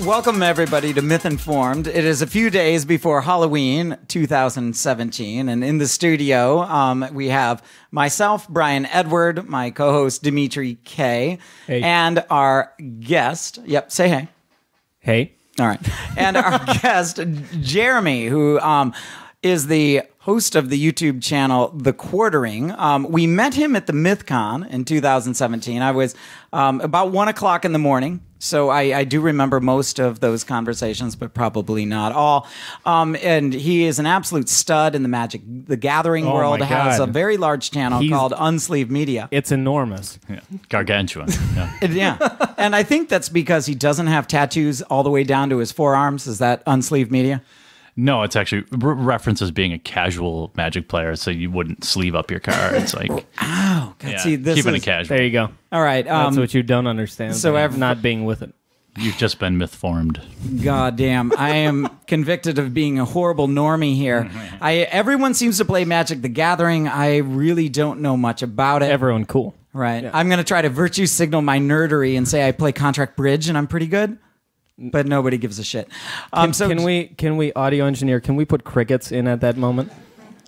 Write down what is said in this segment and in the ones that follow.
Welcome, everybody, to Myth Informed. It is a few days before Halloween 2017, and in the studio, we have myself, Brian Edward, my co-host, Dimitri K, Hey. and our guest, say hey. Hey. All right. And our guest, Jeremy, who is the host of the YouTube channel TheQuartering. We met him at the MythCon in 2017. I was about 1 o'clock in the morning, so I do remember most of those conversations, but probably not all. And he is an absolute stud in the Magic the Gathering world. Has a very large channel called UnsleevedMedia. It's enormous. Yeah. Gargantuan. Yeah. Yeah. And I think that's because he doesn't have tattoos all the way down to his forearms. Is that UnsleevedMedia? No, it's actually references being a casual Magic player, so you wouldn't sleeve up your cards. Like, oh, God, yeah, see, this keeping is, it casual. There you go. All right. That's what you don't understand. So not being with it. You've just been myth-formed. God damn. I am convicted of being a horrible normie here. Everyone seems to play Magic the Gathering. I really don't know much about it. Everyone cool. Right. Yeah. I'm going to try to virtue signal my nerdery and say I play Contract Bridge and I'm pretty good. But nobody gives a shit. Can we audio engineer? Can we put crickets in at that moment?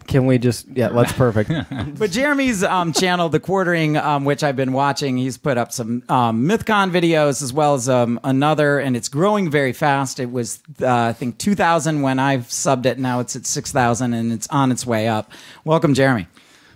Can we just that's perfect. But Jeremy's channel, TheQuartering, which I've been watching, he's put up some MythCon videos as well as another, and it's growing very fast. It was I think 2,000 when I've subbed it. Now it's at 6,000 and it's on its way up. Welcome, Jeremy.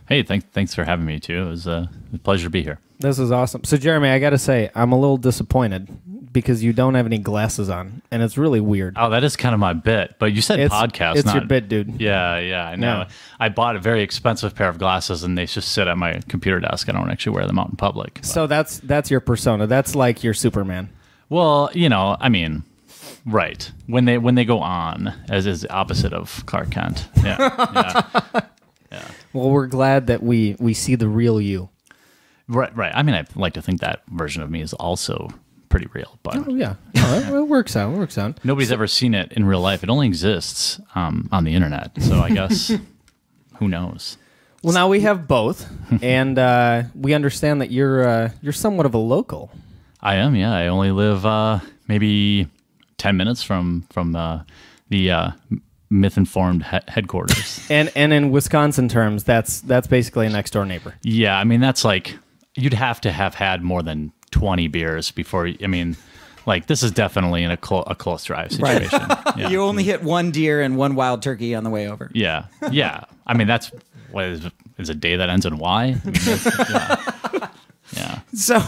Hey, thanks for having me too. It was a pleasure to be here. This is awesome. So Jeremy, I got to say, I'm a little disappointed because you don't have any glasses on, and it's really weird. Oh, that is kind of my bit. But you said podcast. It's your bit, dude. Yeah, I know. Yeah. I bought a very expensive pair of glasses, and they just sit at my computer desk. I don't actually wear them out in public. But. So that's your persona. That's like your Superman. Well, I mean, right. When they go on, as is the opposite of Clark Kent. Yeah. Yeah. Well, we're glad that we see the real you. Right. I mean, I like to think that version of me is also pretty real, but Oh yeah, no, it works out. It works out. nobody's ever seen it in real life. It only exists on the internet, so I guess who knows? Well, now we have both, and we understand that you're somewhat of a local. I am. Yeah, I only live maybe 10 minutes from the myth-informed headquarters. And in Wisconsin terms, that's basically a next door neighbor. Yeah, I mean that's like you'd have to have had more than 20 beers before. I mean, like this is definitely in a close drive situation. Right. Yeah. You only hit one deer and one wild turkey on the way over. Yeah. I mean that's what is a day that ends in Y. I mean, yeah. So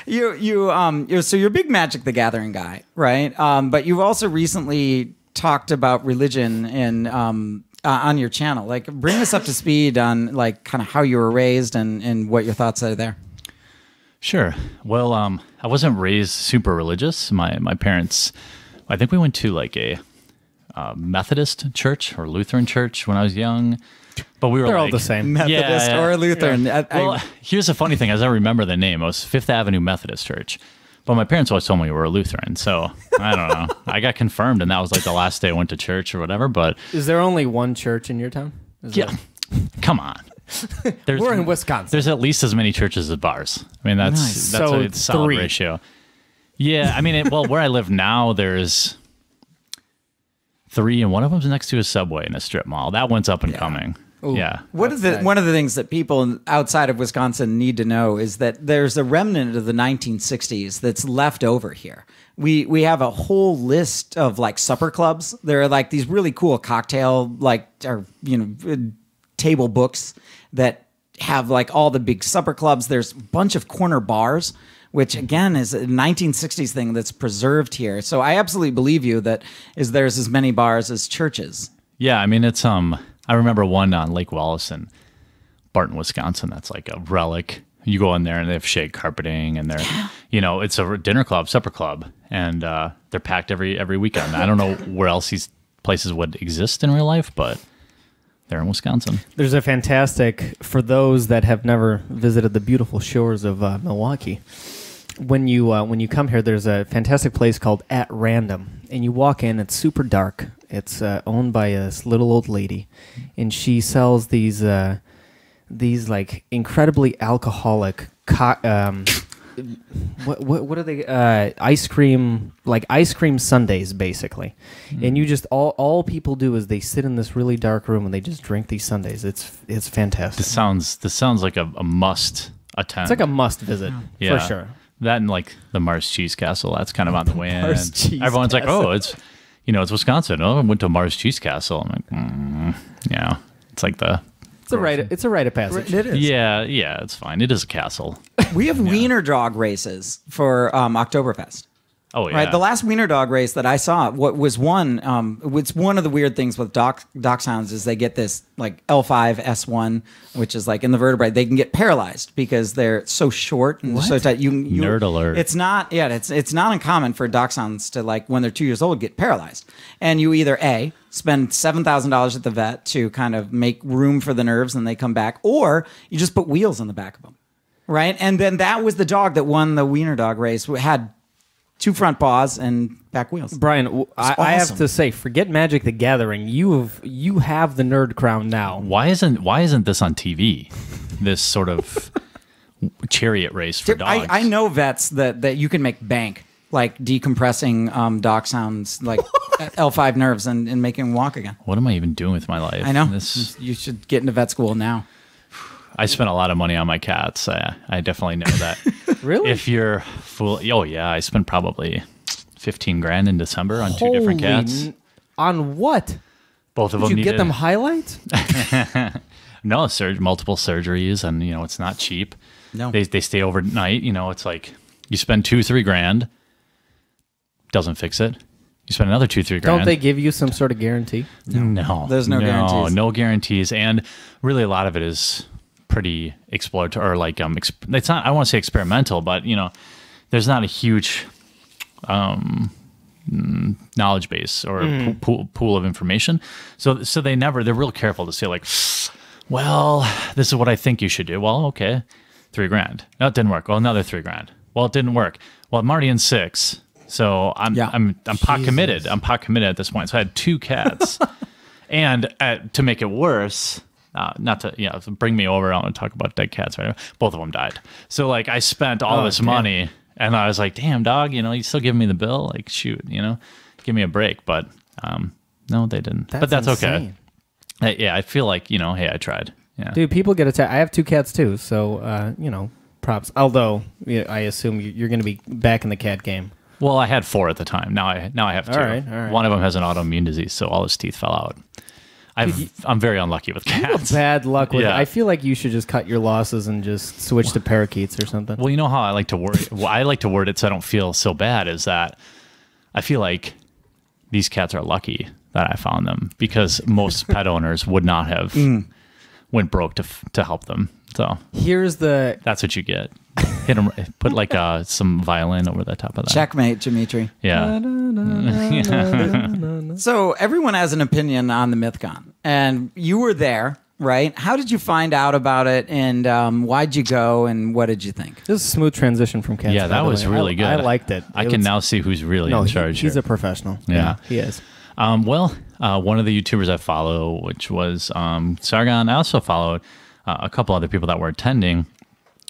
you're a big Magic the Gathering guy, right? But you've also recently talked about religion and on your channel. Like, bring us up to speed on like kind of how you were raised and what your thoughts are there. Sure. Well, I wasn't raised super religious. My parents, I think we went to like a Methodist church or Lutheran church when I was young. But we were They're all the same. Methodist or Lutheran. Yeah. Well, here's the funny thing. As I remember the name, it was Fifth Avenue Methodist Church. But my parents always told me we were a Lutheran. So I don't know. I got confirmed, and that was like the last day I went to church or whatever. But Is there only one church in your town? Come on. We're in Wisconsin. There's at least as many churches as bars. I mean, that's So a solid 3. ratio. Yeah, I mean, where I live now, there's 3, and one of them's next to a Subway in a strip mall. That one's up and coming. Ooh. Yeah. One of the things that people outside of Wisconsin need to know is that there's a remnant of the 1960s that's left over here. We have a whole list of like supper clubs. There are like these really cool cocktail table books that have like all the big supper clubs. There's a bunch of corner bars, which again is a 1960s thing that's preserved here. So I absolutely believe you that there's as many bars as churches. Yeah, I mean, it's I remember one on Lake Wallace in Barton, Wisconsin. That's like a relic. You go in there and they have shag carpeting, and it's a dinner club, supper club, and they're packed every weekend. I don't know where else these places would exist in real life, but they're in Wisconsin. There's a fantastic, for those that have never visited the beautiful shores of Milwaukee, when you come here, there's a fantastic place called At Random, and you walk in. It's super dark. It's owned by this little old lady, and she sells these like incredibly alcoholic what are they? Ice cream sundaes, basically. And you just all people do is they sit in this really dark room and they just drink these sundaes. It's fantastic. This sounds like a must attend. It's like a must visit for sure. That and like the Mars Cheese Castle. That's kind of on the way in. Mars Cheese Everyone's Castle. like, oh, it's Wisconsin. Oh, I went to Mars Cheese Castle. I'm like, yeah. It's like the. It's a rite of passage. It is. Yeah, it's fine. It is a castle. We have Wiener Dog Races for Oktoberfest. Oh yeah. Right. The last Wiener Dog race that I saw, it's one of the weird things with dachshunds is they get this like L5 S1, which is like in the vertebrae. They can get paralyzed because they're so short and so tight. Nerd alert. It's not. Yeah. It's not uncommon for dachshunds to like when they're 2 years old get paralyzed, and you either spend $7,000 at the vet to kind of make room for the nerves and they come back, or you just put wheels on the back of them, right? And then that was the dog that won the Wiener Dog race. We had 2 front paws and back wheels. Brian, I have to say, forget Magic the Gathering. You have the nerd crown now. Why isn't this on TV? This sort of chariot race for dogs. I know vets that you can make bank like decompressing dachshunds like L5 nerves and making them walk again. What am I even doing with my life? I know. You should get into vet school now. I spent a lot of money on my cats. I definitely know that. Really? If you're full, oh yeah, I spent probably $15,000 in December on 2 different cats. On what? Both of Did them you needed. get them highlights? No, multiple surgeries, and it's not cheap. No, they stay overnight. It's like you spend $2-3,000, doesn't fix it. You spend another $2-3,000. Don't they give you some sort of guarantee? No, there's no guarantees. No guarantees, and really a lot of it is pretty exploratory, or like it's not. I want to say experimental, but there's not a huge knowledge base or pool of information. So they're real careful to say like, well, this is what I think you should do. Well, okay, $3,000. No, it didn't work. Well, another $3,000. Well, it didn't work. Well, I'm already in 6. So I'm pot committed. I'm pot committed at this point. So I had 2 cats, and to make it worse, not to bring me over. I want to talk about dead cats right now. Both of them died. So like I spent all this money, and I was like, damn dog, you still giving me the bill? Like shoot, give me a break. But no, they didn't. But that's insane. okay. I feel like hey, I tried. Yeah, Dude, people get attacked. I have 2 cats too, so props. Although I assume you're going to be back in the cat game. Well, I had 4 at the time. Now I have 2. All right. One of them has an autoimmune disease, so all his teeth fell out. I'm very unlucky with cats. Bad luck with it. Yeah. I feel like you should just cut your losses and just switch to parakeets or something. Well, you know how I like to word it? I like to word it so I don't feel so bad, is that I feel like these cats are lucky that I found them, because most pet owners would not have went broke to help them. So that's what you get. Hit them, put like some violin over the top of that. Checkmate, Dimitri. Yeah. So everyone has an opinion on the MythCon, and you were there, right? How did you find out about it, and why'd you go, and what did you think? This is a smooth transition from cats. Yeah, that was really good. I liked it. I can now see who's really in charge. He's here. a professional. Yeah, he is. One of the YouTubers I follow, which was Sargon, I also followed a couple other people that were attending.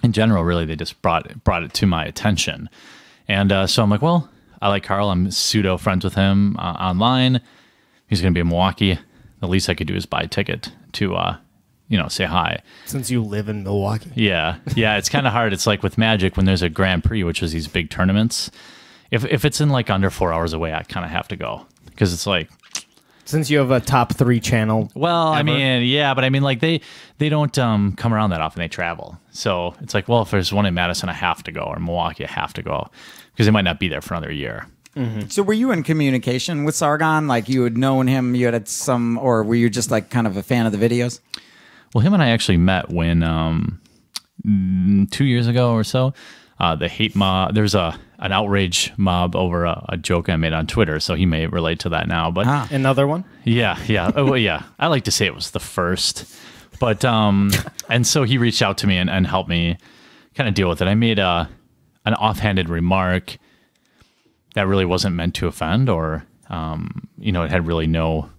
In general, really, they just brought it to my attention. And so I'm like, well, I like Carl. I'm pseudo friends with him online. He's going to be in Milwaukee. The least I could do is buy a ticket to, say hi. Since you live in Milwaukee. Yeah. It's kind of hard. It's like with Magic, when there's a Grand Prix, which is these big tournaments. If it's in like under 4 hours away, I kind of have to go, because it's like. Since you have a top 3 channel. Well, ever. I mean, yeah, but I mean, like they don't come around that often. They travel, so it's like, well, if there's one in Madison, I have to go, or Milwaukee, I have to go, because they might not be there for another year. Mm-hmm. So were you in communication with Sargon? Like you had known him, you had some, or were you just like kind of a fan of the videos? Well, him and I actually met when 2 years ago or so. The hate mob. There's an outrage mob over a joke I made on Twitter, so he may relate to that now. But another one? Yeah. Oh, well, yeah. I like to say it was the first, but and so he reached out to me and helped me kind of deal with it. I made an offhanded remark that really wasn't meant to offend, or it had really no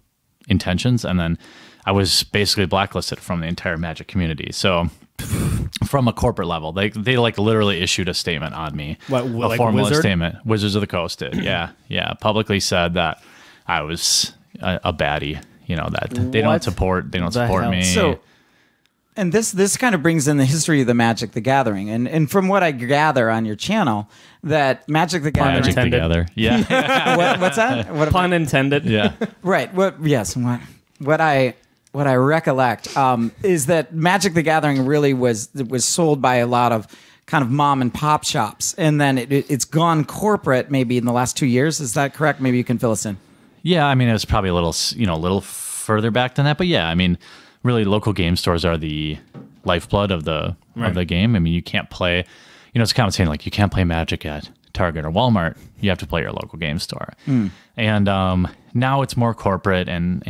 intentions, and then I was basically blacklisted from the entire Magic community. So from a corporate level. They like literally issued a statement on me. What, a like formal Wizard? statement. Wizards of the Coast did. Yeah. Publicly said that I was a baddie. You know, that they don't support hell? me. So, and this kind of brings in the history of the Magic the Gathering, and from what I gather on your channel, that Magic the Gathering. Magic together. Yeah. What's that? What Pun intended. Yeah. Right. What I recollect is that Magic the Gathering really was sold by a lot of kind of mom and pop shops, and then it's gone corporate maybe in the last 2 years. Is that correct? Maybe you can fill us in. Yeah, I mean, it was probably a little further back than that, but yeah, I mean, really, local game stores are the lifeblood of the game. I mean, you can't play, it's common saying like you can't play Magic at Target or Walmart. You have to play your local game store. And now it's more corporate, and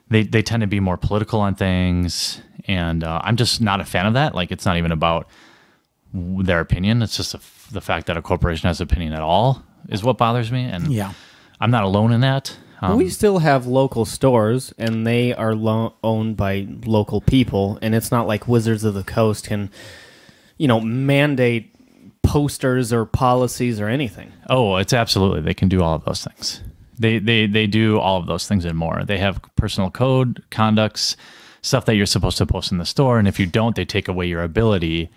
they tend to be more political on things, and I'm just not a fan of that. Like, it's not even about their opinion. It's just the fact that a corporation has an opinion at all is what bothers me, and Yeah. I'm not alone in that. We still have local stores, and they are owned by local people, and it's not like Wizards of the Coast can, mandate posters or policies or anything. Oh, it's absolutely. They can do all of those things. They do all of those things and more. They have personal code, conducts, stuff that you're supposed to post in the store, and if you don't, they take away your ability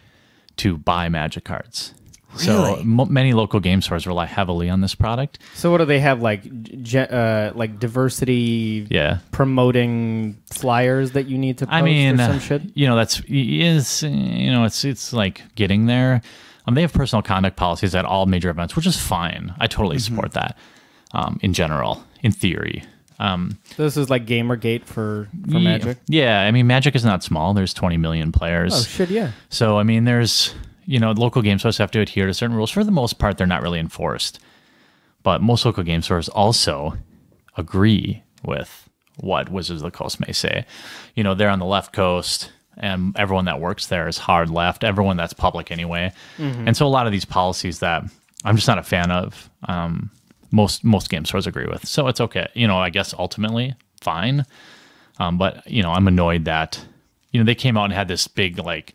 to buy Magic cards. Really? So many local game stores rely heavily on this product. So what do they have, like diversity promoting flyers that you need to post or some shit? It's like getting there. They have personal conduct policies at all major events, which is fine. I totally support that in general, in theory. This is like Gamergate for Magic? Yeah, I mean, Magic is not small. There's 20 million players. Oh, shit, yeah. So, I mean, there's... local game stores have to adhere to certain rules. For the most part, they're not really enforced. But most local game stores also agree with what Wizards of the Coast may say. They're on the left coast, and everyone that works there is hard left, everyone that's public anyway. And so a lot of these policies that I'm just not a fan of, most game stores agree with. So it's okay. I guess ultimately, fine. But, I'm annoyed that, they came out and had this big, like,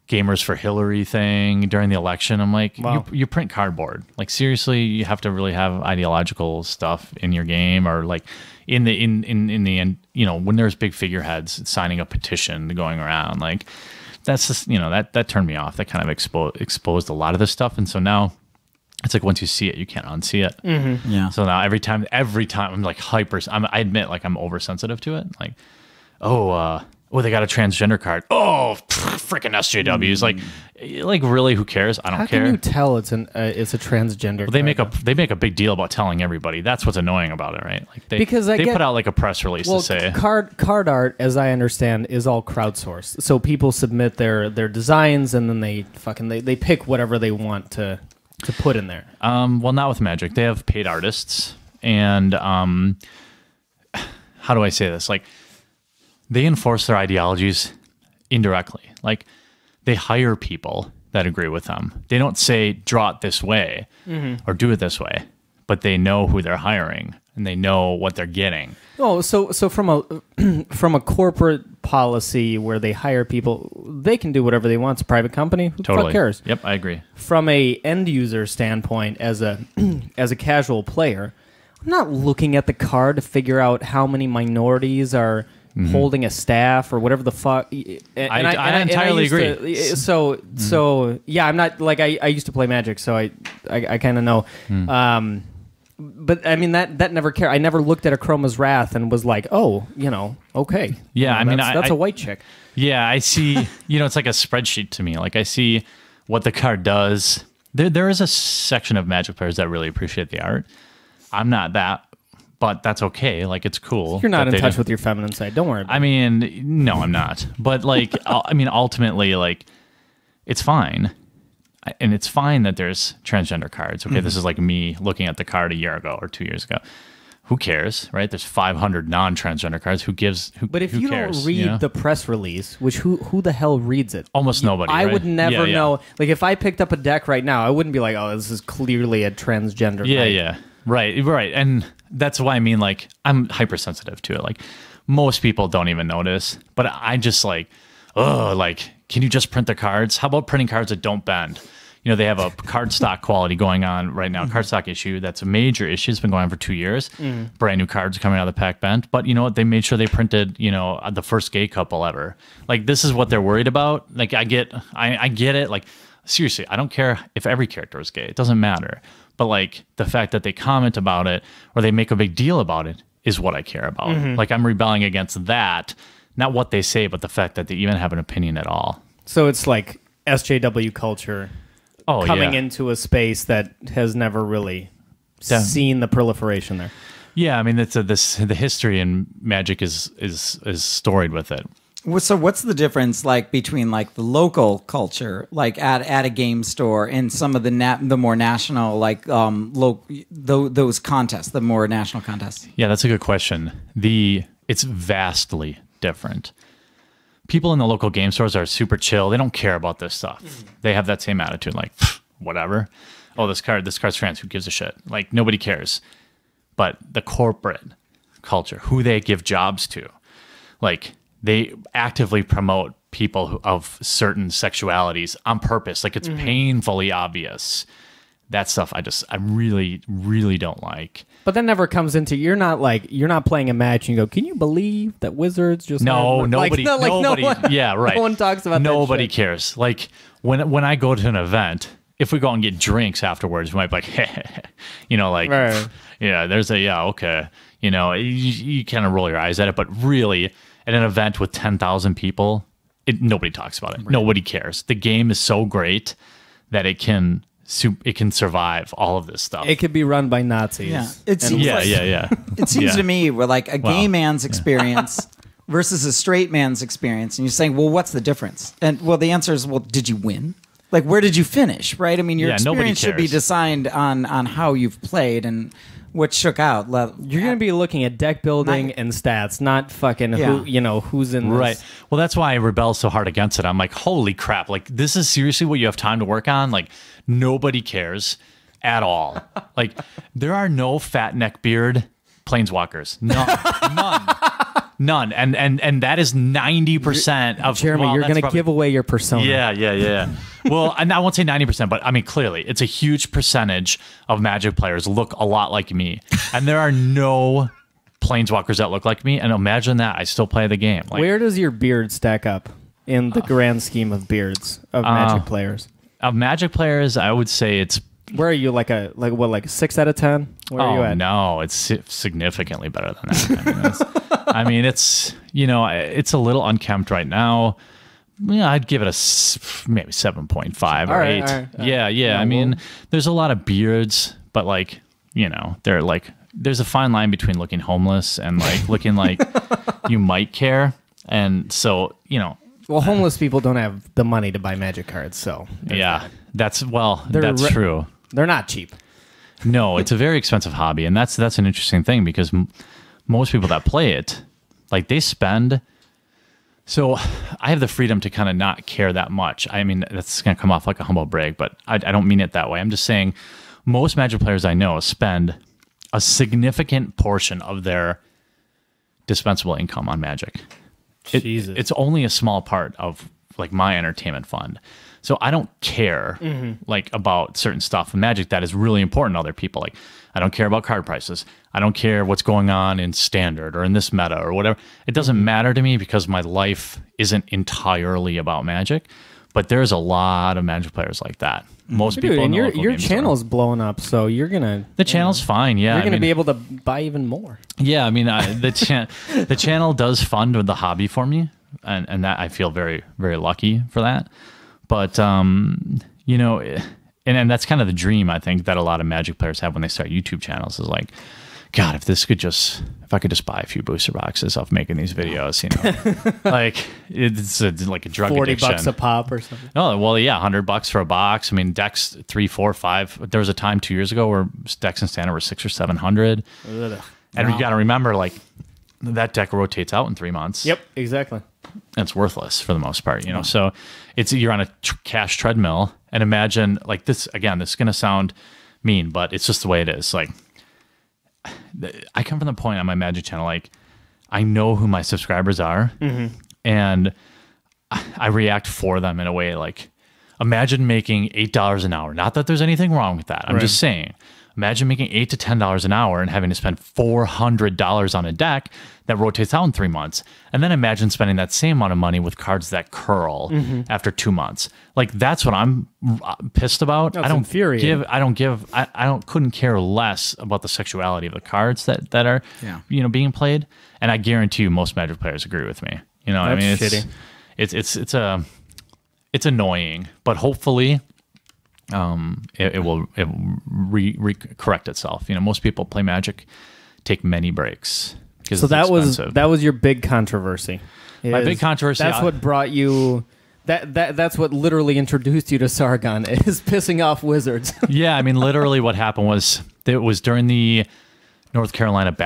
Gamers for Hillary thing during the election. I'm like, wow. You print cardboard. Like, seriously, you have to really have ideological stuff in your game, or like in the end, when there's big figureheads signing a petition going around, like that's just, that turned me off. That kind of exposed a lot of this stuff. And so now it's like, once you see it, you can't unsee it. Yeah. So now every time I'm like I admit, like, I'm oversensitive to it. Like, they got a transgender card. Oh, freaking SJWs! Like really? Who cares? I don't care. How can you tell it's a transgender? Well, they make a big deal about telling everybody. That's what's annoying about it, right? Like they put out like a press release to say card art, as I understand, is all crowdsourced. So people submit their designs, and then they pick whatever they want to put in there. Well, not with Magic. They have paid artists, and how do I say this? Like, they enforce their ideologies indirectly. Like, they hire people that agree with them. They don't say, draw it this way or do it this way, but they know who they're hiring and they know what they're getting. Oh, so from a corporate policy where they hire people, they can do whatever they want. It's a private company. Who the fuck cares? Yep, I agree. From a end user standpoint, as a casual player, I'm not looking at the card to figure out how many minorities are holding a staff or whatever the fuck. I entirely agree. So yeah, I'm not like I used to play Magic, so I kind of know. But I mean that never cared. I never looked at a Chroma's Wrath and was like, oh, okay. Yeah, that's a white chick. Yeah, I see. It's like a spreadsheet to me. Like, I see what the card does. There is a section of Magic players that really appreciate the art. I'm not that. But that's okay. Like, it's cool. You're not in touch with your feminine side. Don't worry about it. I mean, no, I'm not. But, like, ultimately, like, it's fine. And it's fine that there's transgender cards. Okay, this is like me looking at the card a year ago or 2 years ago. Who cares, right? There's 500 non-transgender cards. Who cares? But if you don't read the press release, which who the hell reads it? Almost nobody. I right? would never know. Like, if I picked up a deck right now, I wouldn't be like, oh, this is clearly a transgender card. Yeah. Right. And that's why I mean, like, I'm hypersensitive to it. Like, most people don't even notice, but I just like, like, can you just print the cards? How about printing cards that don't bend? You know, they have a card stock quality going on right now, card stock issue. That's a major issue. It's been going on for 2 years. Brand new cards coming out of the pack bent. But you know what? They made sure they printed, you know, the first gay couple ever. Like, this is what they're worried about. Like, I get it. Like, seriously, I don't care if every character is gay. It doesn't matter. But like, the fact that they comment about it or they make a big deal about it is what I care about. Like, I'm rebelling against that. Not what they say, but the fact that they even have an opinion at all. So it's like SJW culture coming into a space that has never really seen the proliferation there. Yeah, I mean, the history in Magic is storied with it. So what's the difference like between like the local culture, like at a game store, and some of the more national, like those contests, the more national contests? Yeah, that's a good question. It's vastly different. People in the local game stores are super chill. They don't care about this stuff. They have that same attitude, like, whatever. Oh, this card's trans. Who gives a shit? Like, nobody cares. But the corporate culture, who they give jobs to, like, they actively promote people of certain sexualities on purpose. Like, it's painfully obvious. That stuff I really, really don't like. But that never comes into, you're not playing a match and you go, can you believe that Wizards just... nobody, yeah, right. No one talks about nobody that shit. cares. Like, when I go to an event, if we go and get drinks afterwards, we might be like, you know, like, right. Yeah, okay. You know, you kind of roll your eyes at it, but really, at an event with 10,000 people, nobody talks about it. Right. Nobody cares. The game is so great that it can survive all of this stuff. It could be run by Nazis. Yeah, it seems It seems to me we're like a gay man's experience versus a straight man's experience, and you're saying, well, what's the difference? And well, the answer is, well, did you win? Like, where did you finish? Right? I mean, your experience should be designed on how you've played and what shook out. You're going to be looking at deck building and stats, not fucking who's in this. Right. Well, that's why I rebel so hard against it. I'm like, holy crap. Like, this is seriously what you have time to work on? Like, nobody cares at all. Like, there are no fat neck beard planeswalkers. None. And that is 90% of... Jeremy, you're going to give away your persona. Yeah. Well, and I won't say 90%, but I mean, clearly, it's a huge percentage of Magic players look a lot like me. And there are no planeswalkers that look like me. And imagine that. I still play the game. Like, where does your beard stack up in the grand scheme of beards of Magic players? Of Magic players, I would say it's... Where are you, like a 6 out of 10? Where are you at? No, it's significantly better than that. I mean, it's, you know, it's a little unkempt right now. Yeah, I'd give it maybe 7.5 or 8. All right. Yeah. I mean, there's a lot of beards, but like, you know, they're like, there's a fine line between looking homeless and like looking like you might care. And so, you know. Well, homeless people don't have the money to buy Magic cards, so. Yeah, that's true. They're not cheap. No, it's a very expensive hobby, and that's an interesting thing because most people that play it, like, they spend. So I have the freedom to kind of not care that much. I mean, that's going to come off like a humble brag, but I don't mean it that way. I'm just saying most Magic players I know spend a significant portion of their dispensable income on Magic. Jesus. It's only a small part of like my entertainment fund. So I don't care like about certain stuff in Magic that is really important to other people. Like, I don't care about card prices. I don't care what's going on in Standard or in this meta or whatever. It doesn't matter to me because my life isn't entirely about Magic. But there's a lot of Magic players like that. Most people in the local your channel's blowing up, so you're gonna. The channel's fine, yeah. You're gonna be able to buy even more. Yeah, I mean, the channel does fund the hobby for me, and that I feel very, very lucky for that. But you know, and that's kind of the dream I think that a lot of Magic players have when they start YouTube channels is like, God, if I could just buy a few booster boxes off making these videos, you know, like it's like a drug addiction. $40 a pop or something. Oh, well, yeah, $100 for a box. I mean, decks 3, 4, 5. There was a time 2 years ago where decks in Standard were 600 or 700. And you got to remember, like, that deck rotates out in 3 months. Yep, exactly. And it's worthless for the most part, you know. So you're on a cash treadmill, and imagine like this. Again, this is going to sound mean, but it's just the way it is. Like, I come from the point on my Magic channel, like, I know who my subscribers are, and I react for them in a way like, imagine making $8 an hour. Not that there's anything wrong with that. I'm just saying, imagine making $8 to $10 an hour and having to spend $400 on a deck that rotates out in 3 months. And then imagine spending that same amount of money with cards that curl after 2 months. Like, that's what I'm pissed about. That's infuriating. Couldn't care less about the sexuality of the cards that are, being played. And I guarantee you most Magic players agree with me. You know what I mean? Shitty. It's annoying, but hopefully it will correct itself. Most people play Magic, take many breaks. So that was your big controversy. My big controversy. That's what brought you. That's what literally introduced you to Sargon, is pissing off wizards. Yeah, I mean, literally what happened was it was during the North Carolina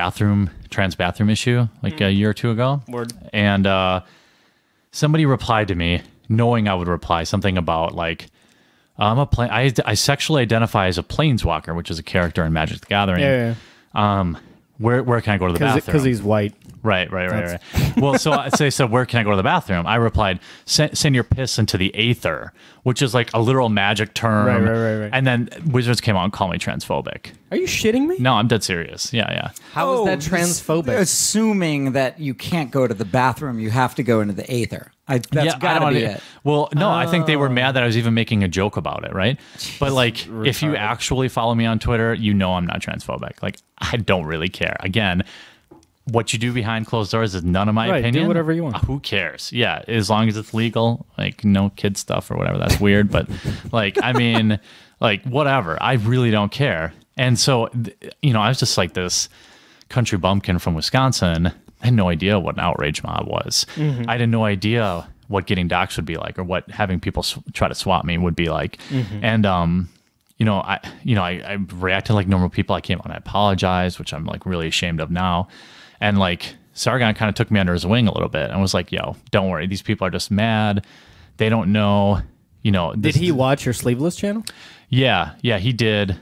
trans bathroom issue, like a year or two ago. Word. And somebody replied to me, knowing I would reply something about like, I sexually identify as a planeswalker, which is a character in Magic the Gathering. Yeah. Where can I go to the bathroom? Because he's white. Right. Well, so they said, where can I go to the bathroom? I replied, send your piss into the aether, which is like a literal Magic term. Right. And then Wizards came out and called me transphobic. Are you shitting me? No, I'm dead serious. Yeah. How is that transphobic? Assuming that you can't go to the bathroom, you have to go into the aether. That's gotta be it. Well, no, I think they were mad that I was even making a joke about it, right? But like, retarded. if you actually follow me on Twitter, you know I'm not transphobic. Like, I don't really care. Again, what you do behind closed doors is none of my opinion. Do whatever you want. Who cares? Yeah, as long as it's legal, like no kid stuff or whatever. That's weird, but like, I mean, like whatever. I really don't care. And so, I was just like this country bumpkin from Wisconsin. I had no idea what an outrage mob was. I had no idea what getting doxxed would be like, or what having people try to swat me would be like. And I reacted like normal people. I came out and I apologized, which I'm like really ashamed of now. And like Sargon kind of took me under his wing a little bit and was like, "Yo, don't worry. These people are just mad. They don't know." Did he watch your Sleeveless channel? Yeah, he did.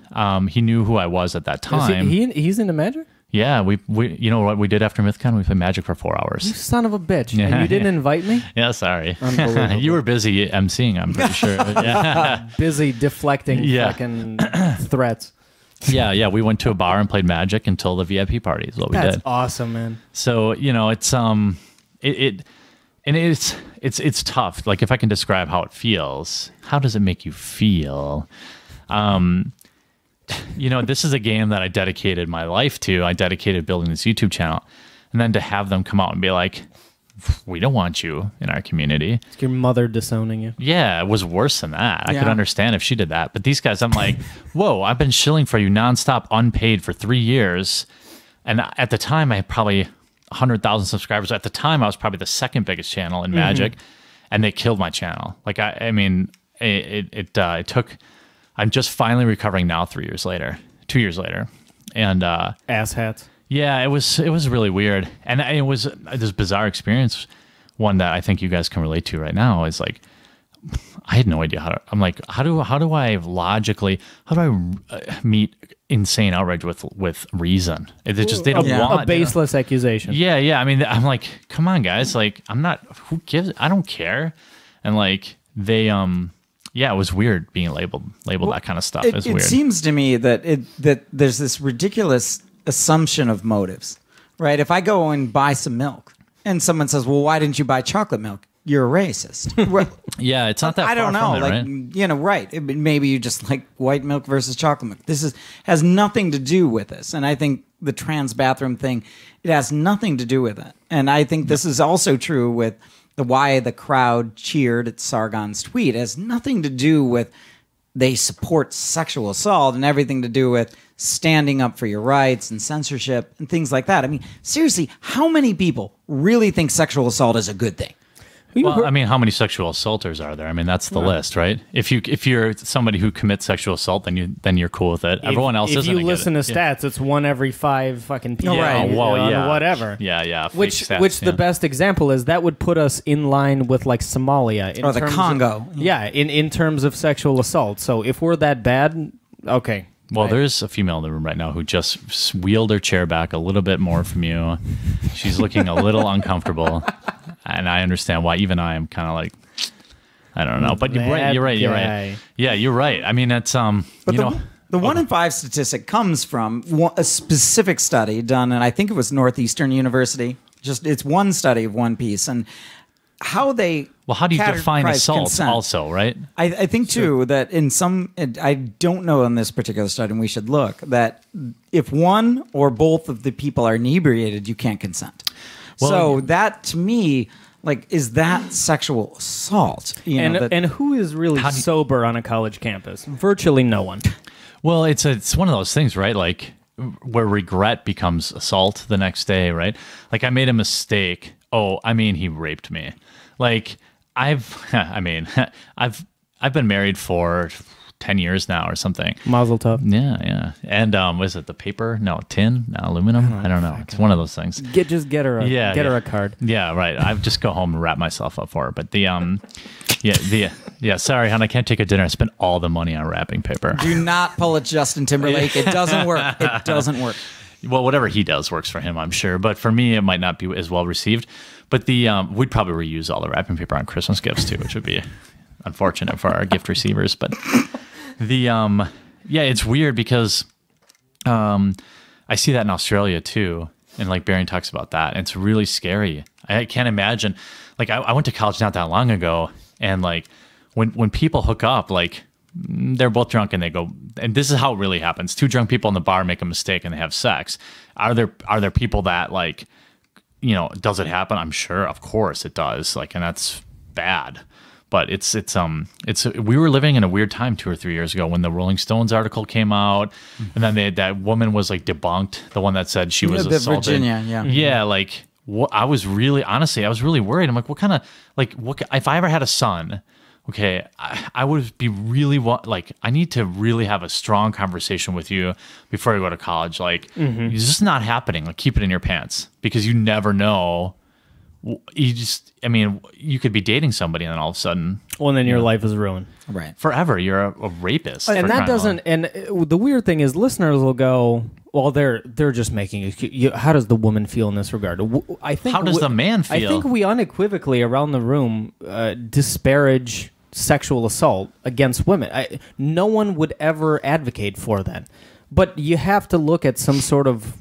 He knew who I was at that time. He's into Magic? Yeah, we you know what we did after MythCon? We played Magic for 4 hours. You son of a bitch. And you didn't invite me? Yeah, sorry. Unbelievable. You were busy emceeing, I'm pretty sure. Yeah. Busy deflecting fucking threats. Yeah, we went to a bar and played Magic until the VIP party is what we did. That's awesome, man. So, it's tough. Like, if I can describe how it feels, how does it make you feel? This is a game that I dedicated my life to. I dedicated building this YouTube channel. And then to have them come out and be like, we don't want you in our community. It's your mother disowning you. Yeah, it was worse than that. I could understand if she did that. But these guys, I'm like, whoa, I've been shilling for you nonstop, unpaid for 3 years. And at the time, I had probably 100,000 subscribers. At the time, I was probably the second biggest channel in Magic. And they killed my channel. Like, it took... I'm just finally recovering now 2 years later. And asshats. Yeah, it was really weird. And it was this bizarre experience, one that I think you guys can relate to right now, is like, I had no idea how do I meet insane outrage with reason? It's just, they don't want a baseless accusation. Yeah. I mean, I'm like, come on guys, like, I don't care. And like, they, yeah, it was weird being labeled that kind of stuff. It's weird. It seems to me that there's this ridiculous assumption of motives, right? If I go and buy some milk and someone says, "Well, why didn't you buy chocolate milk?" You're a racist. Yeah, it's not that. I don't know. From it, right? Right. Maybe you just like white milk versus chocolate milk. This has nothing to do with this, and I think the trans bathroom thing, it has nothing to do with it. And I think this is also true with why the crowd cheered at Sargon's tweet. It has nothing to do with they support sexual assault and everything to do with standing up for your rights and censorship and things like that. I mean, seriously, how many people really think sexual assault is a good thing? Well, I mean, how many sexual assaulters are there? I mean, that's the list, right? If you're somebody who commits sexual assault, then you're cool with it. Everyone else isn't. If you listen to stats, it's 1 every 5 fucking people. Right. Whatever. Yeah. Which the best example is that would put us in line with like Somalia or the Congo. In terms of sexual assault. So if we're that bad, okay. Well, there's a female in the room right now who just wheeled her chair back a little bit more from you. She's looking a little uncomfortable. and I understand why. Even I am kind of like, I don't know. But you're right. Yeah, you're right. I mean, it's But the 1 in 5 statistic comes from a specific study done, and I think it was Northeastern University. It's one study of one piece, and how they how do you define assault consent. also, right? I think too that in some, I don't know in this particular study, and we should look, that if one or both of the people are inebriated, you can't consent. Well, so that to me, like, is that sexual assault? And who is really sober on a college campus? Virtually no one. Well, it's one of those things, right? Like where regret becomes assault the next day, right? Like I made a mistake. Oh, I mean, he raped me. Like I've been married for 10 years now or something. Mazel tov. Yeah. And was it the paper? No, tin? No, aluminum? I don't know. It's one of those things. Get her a card. Yeah, right. I just go home and wrap myself up for her. But sorry, hon, I can't take a dinner. I spent all the money on wrapping paper. Do not pull a Justin Timberlake. It doesn't work. It doesn't work. Well, whatever he does works for him, I'm sure. But for me, it might not be as well received. But we'd probably reuse all the wrapping paper on Christmas gifts too, which would be unfortunate for our gift receivers. But it's weird because I see that in Australia too, and like Barry talks about that, and it's really scary. I can't imagine. Like I went to college not that long ago, and like when people hook up, like they're both drunk and they go, and this is how it really happens. Two drunk people in the bar make a mistake and they have sex. Are there people that like, does it happen? I'm sure, of course it does. Like, and that's bad. But it's we were living in a weird time 2 or 3 years ago when the Rolling Stones article came out, and then that woman was like debunked, the one that said she was assaulted. Virginia, yeah. Yeah, like I was really worried. I'm like, what kind of if I ever had a son, okay, I would be really I need to really have a strong conversation with you before I go to college. Like, it's just not happening. Like, keep it in your pants because you never know. You could be dating somebody and then all of a sudden, well, and then your life is ruined. Right. Forever. You're a rapist. And that doesn't, and the weird thing is listeners will go, well, they're just making it. How does the woman feel in this regard? I think. How does the man feel? I think we unequivocally around the room disparage sexual assault against women. No one would ever advocate for that. But you have to look at some sort of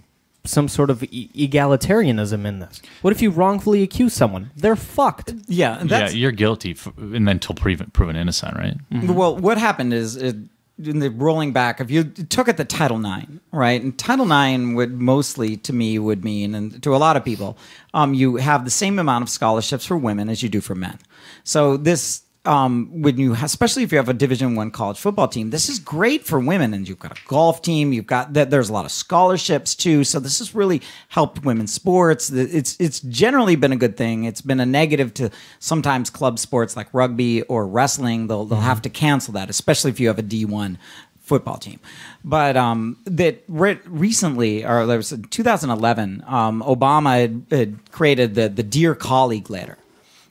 egalitarianism in this. What if you wrongfully accuse someone? They're fucked. Yeah, you're guilty, and then until proven innocent, right? Mm-hmm. Well, what happened is, in the rolling back, if you took it to Title IX, right? And Title IX would mostly, to me, would mean, and to a lot of people, you have the same amount of scholarships for women as you do for men. So this, especially if you have a Division I college football team, this is great for women. And you've got a golf team, there's a lot of scholarships too. So this has really helped women's sports. It's generally been a good thing. It's been a negative to sometimes club sports like rugby or wrestling. They'll have to cancel that, especially if you have a D1 football team. But recently, or there was in 2011, Obama had created the Dear Colleague letter.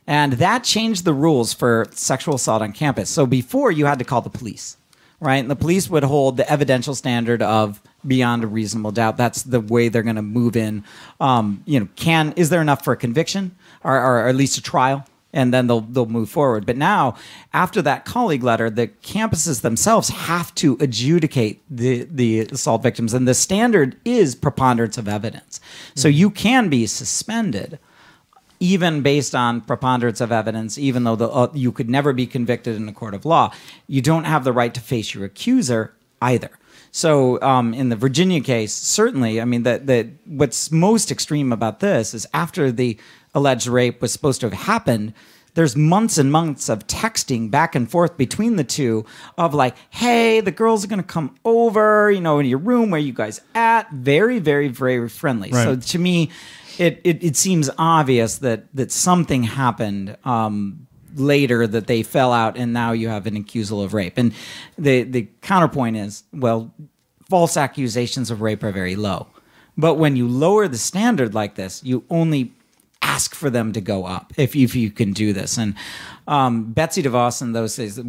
And that changed the rules for sexual assault on campus. So before, you had to call the police, right? And the police would hold the evidential standard of beyond a reasonable doubt. That's the way they're going to move in. Is there enough for a conviction or at least a trial? And then they'll move forward. But now, after that colleague letter, the campuses themselves have to adjudicate the assault victims. And the standard is preponderance of evidence. So you can be suspended even based on preponderance of evidence, even though you could never be convicted in a court of law. You don't have the right to face your accuser either. So in the Virginia case, certainly, I mean, what's most extreme about this is after the alleged rape was supposed to have happened, there's months and months of texting back and forth between the two of like, hey, the girls are going to come over, in your room, where you guys at? Very, very, very friendly. Right. So to me, it seems obvious that something happened later, that they fell out, and now you have an accusal of rape. And the counterpoint is, well, false accusations of rape are very low. But when you lower the standard like this, you only ask for them to go up if you can do this. And Betsy DeVos in those days,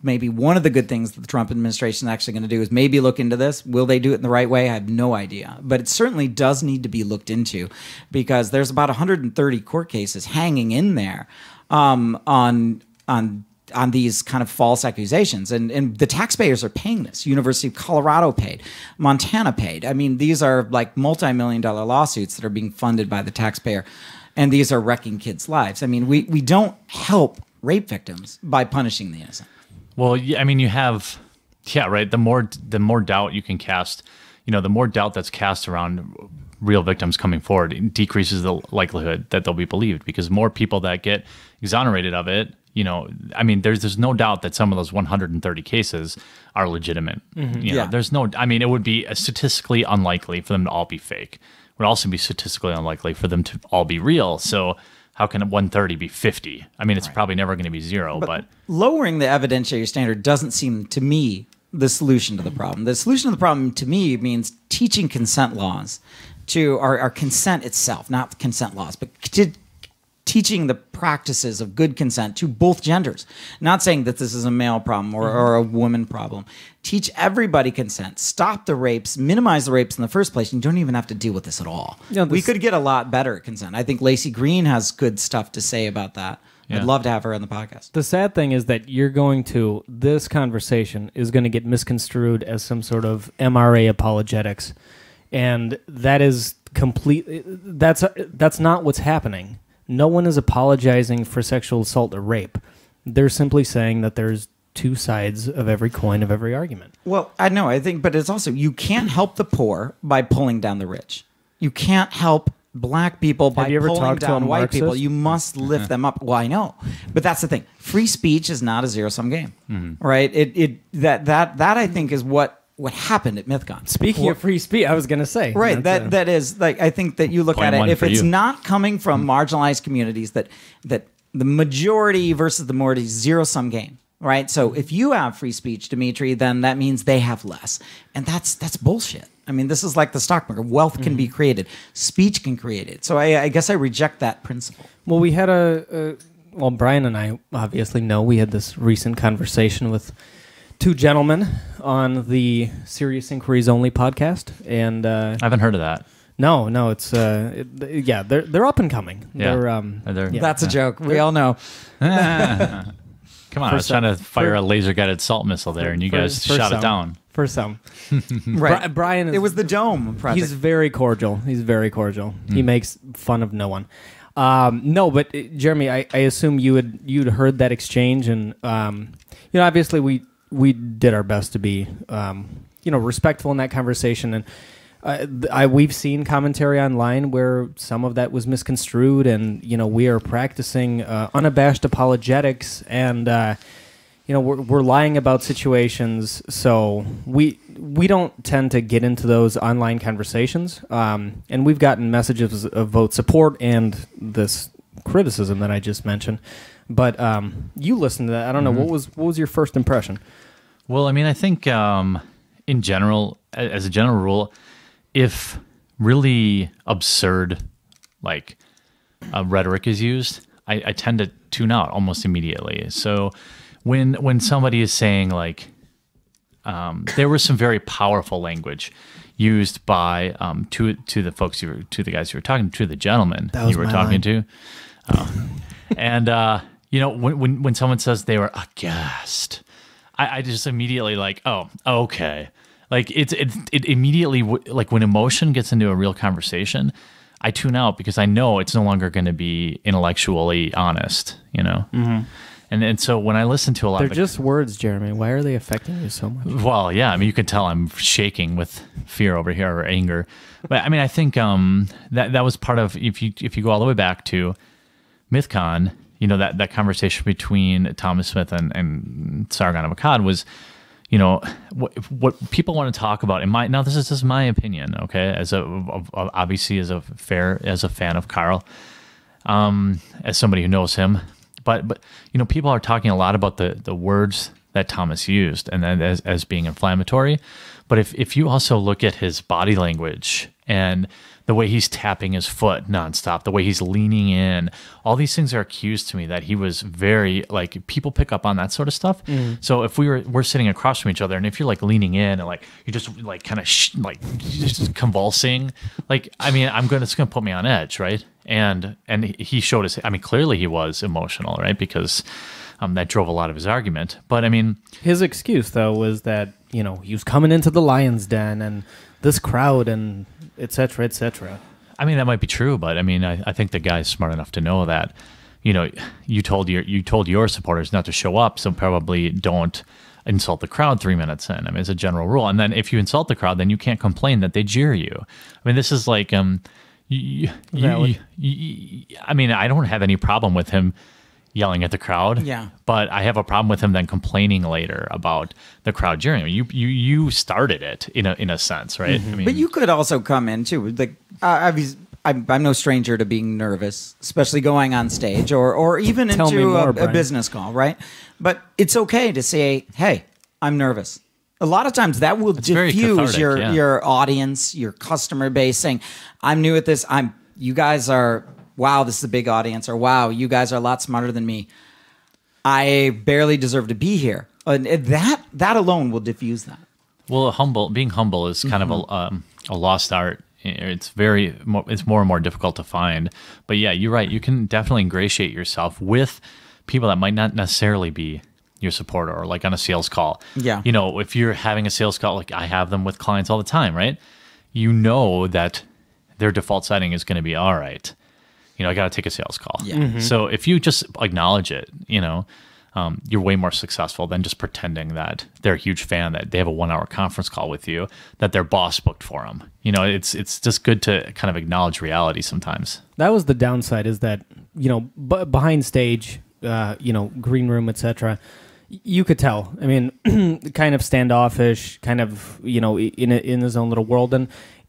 maybe one of the good things that the Trump administration is actually going to do is maybe look into this. Will they do it in the right way? I have no idea. But it certainly does need to be looked into, because there's about 130 court cases hanging in there on these kind of false accusations. And the taxpayers are paying this. University of Colorado paid. Montana paid. I mean, these are like multi-million-dollar lawsuits that are being funded by the taxpayer. And these are wrecking kids' lives. I mean, we don't help rape victims by punishing the innocent. Well, yeah, I mean, you have, yeah, right. The more doubt you can cast, the more doubt that's cast around real victims coming forward, it decreases the likelihood that they'll be believed, because more people that get exonerated of it, I mean, there's no doubt that some of those 130 cases are legitimate. Yeah. There's no, I mean, it would be statistically unlikely for them to all be fake. It would also be statistically unlikely for them to all be real. So how can 130 be 50? I mean, it's probably never going to be zero, but lowering the evidentiary standard doesn't seem to me the solution to the problem. The solution to the problem to me means teaching consent laws to our consent itself, not consent laws, but teaching the practices of good consent to both genders. Not saying that this is a male problem or a woman problem. Teach everybody consent. Stop the rapes. Minimize the rapes in the first place. You don't even have to deal with this at all. We could get a lot better at consent. I think Lacey Green has good stuff to say about that. Yeah. I'd love to have her on the podcast. The sad thing is that this conversation is going to get misconstrued as some sort of MRA apologetics. And that is that's not what's happening. No one is apologizing for sexual assault or rape. They're simply saying that there's two sides of every coin of every argument. Well, I know, I think, but it's also, you can't help the poor by pulling down the rich. You can't help black people by pulling down white people. You must lift them up. Well, I know, but that's the thing. Free speech is not a zero-sum game, right? That I think is what happened at MythCon. Speaking of free speech, I was going to say. Right, that is, like, I think that you look at it, if it's not coming from marginalized communities, that the majority versus the minority, zero-sum game, right? So if you have free speech, Dimitri, then that means they have less. And that's bullshit. I mean, this is like the stock market. Wealth can be created. Speech can create it. So I guess I reject that principle. Well, we had Brian and I obviously know we had this recent conversation with two gentlemen on the Serious Inquiries Only podcast, and I haven't heard of that. No, it's they're up and coming. Yeah. That's a joke. We all know. Come on, I was trying to fire a laser guided salt missile there, and you guys shot it down. For some, right? Brian, it was the dome project. He's very cordial. He makes fun of no one. No, but Jeremy, I assume you'd heard that exchange, and obviously we did our best to be, respectful in that conversation. And we've seen commentary online where some of that was misconstrued, and, we are practicing unabashed apologetics, and, we're lying about situations. So we don't tend to get into those online conversations. And we've gotten messages of both support and this criticism that I just mentioned. But you listened to that. I don't know. What was your first impression? Well, I mean, I think in general, as a general rule, if really absurd rhetoric is used, I tend to tune out almost immediately. So when somebody is saying there was some very powerful language used by to the folks to the guys you were talking to, the gentleman you were talking to, and when someone says they were aghast, I just immediately oh, okay. It immediately, when emotion gets into a real conversation, I tune out because I know it's no longer going to be intellectually honest, Mm-hmm. And so when I listen to a lot They're just words, Jeremy. Why are they affecting you so much? Well, yeah, I mean, you can tell I'm shaking with fear over here or anger. But I mean, I think that was part of, if you go all the way back to MythCon, that conversation between Thomas Smith and Sargon of Akkad was, what people want to talk about. Now this is just my opinion, okay? Obviously as a fan of Carl, as somebody who knows him, but people are talking a lot about the words that Thomas used, and then as being inflammatory. But if you also look at his body language and the way he's tapping his foot nonstop, the way he's leaning in, all these things are cues to me that he was very, like, people pick up on that sort of stuff. So if we're sitting across from each other, and if you're like leaning in and like you're just like kind of just convulsing, like, I mean, it's gonna put me on edge, right? And he showed us. I mean, clearly he was emotional, right? Because that drove a lot of his argument. But I mean, his excuse though was that he was coming into the lion's den and this crowd and et cetera, et cetera. I mean, that might be true, but I mean, I think the guy's smart enough to know that, you told your supporters not to show up, so probably don't insult the crowd 3 minutes in. I mean, it's a general rule. And then if you insult the crowd, then you can't complain that they jeer you. I mean, this is like, I mean, I don't have any problem with him yelling at the crowd. Yeah. But I have a problem with him then complaining later about the crowd jeering. I mean, you started it in a sense, right? I mean, but you could also come in too. Like, I'm no stranger to being nervous, especially going on stage or even into a business call, right? But it's okay to say, "Hey, I'm nervous." A lot of times that will diffuse your audience, your customer base, saying, "I'm new at this. You guys are." Wow, this is a big audience, or wow, you guys are a lot smarter than me. I barely deserve to be here. And that alone will diffuse that. Well, being humble is kind of a lost art. It's more and more difficult to find. But yeah, you're right. You can definitely ingratiate yourself with people that might not necessarily be your supporter, or like on a sales call. Yeah. If you're having a sales call, like I have them with clients all the time, right? You know that their default setting is going to be, all right, I got to take a sales call. Yeah. So if you just acknowledge it, you're way more successful than just pretending that they're a huge fan, that they have a 1 hour conference call with you, that their boss booked for them. It's just good to kind of acknowledge reality sometimes. That was the downside, is that, behind stage, green room, etc., you could tell. I mean, kind of standoffish, kind of, in his own little world. And,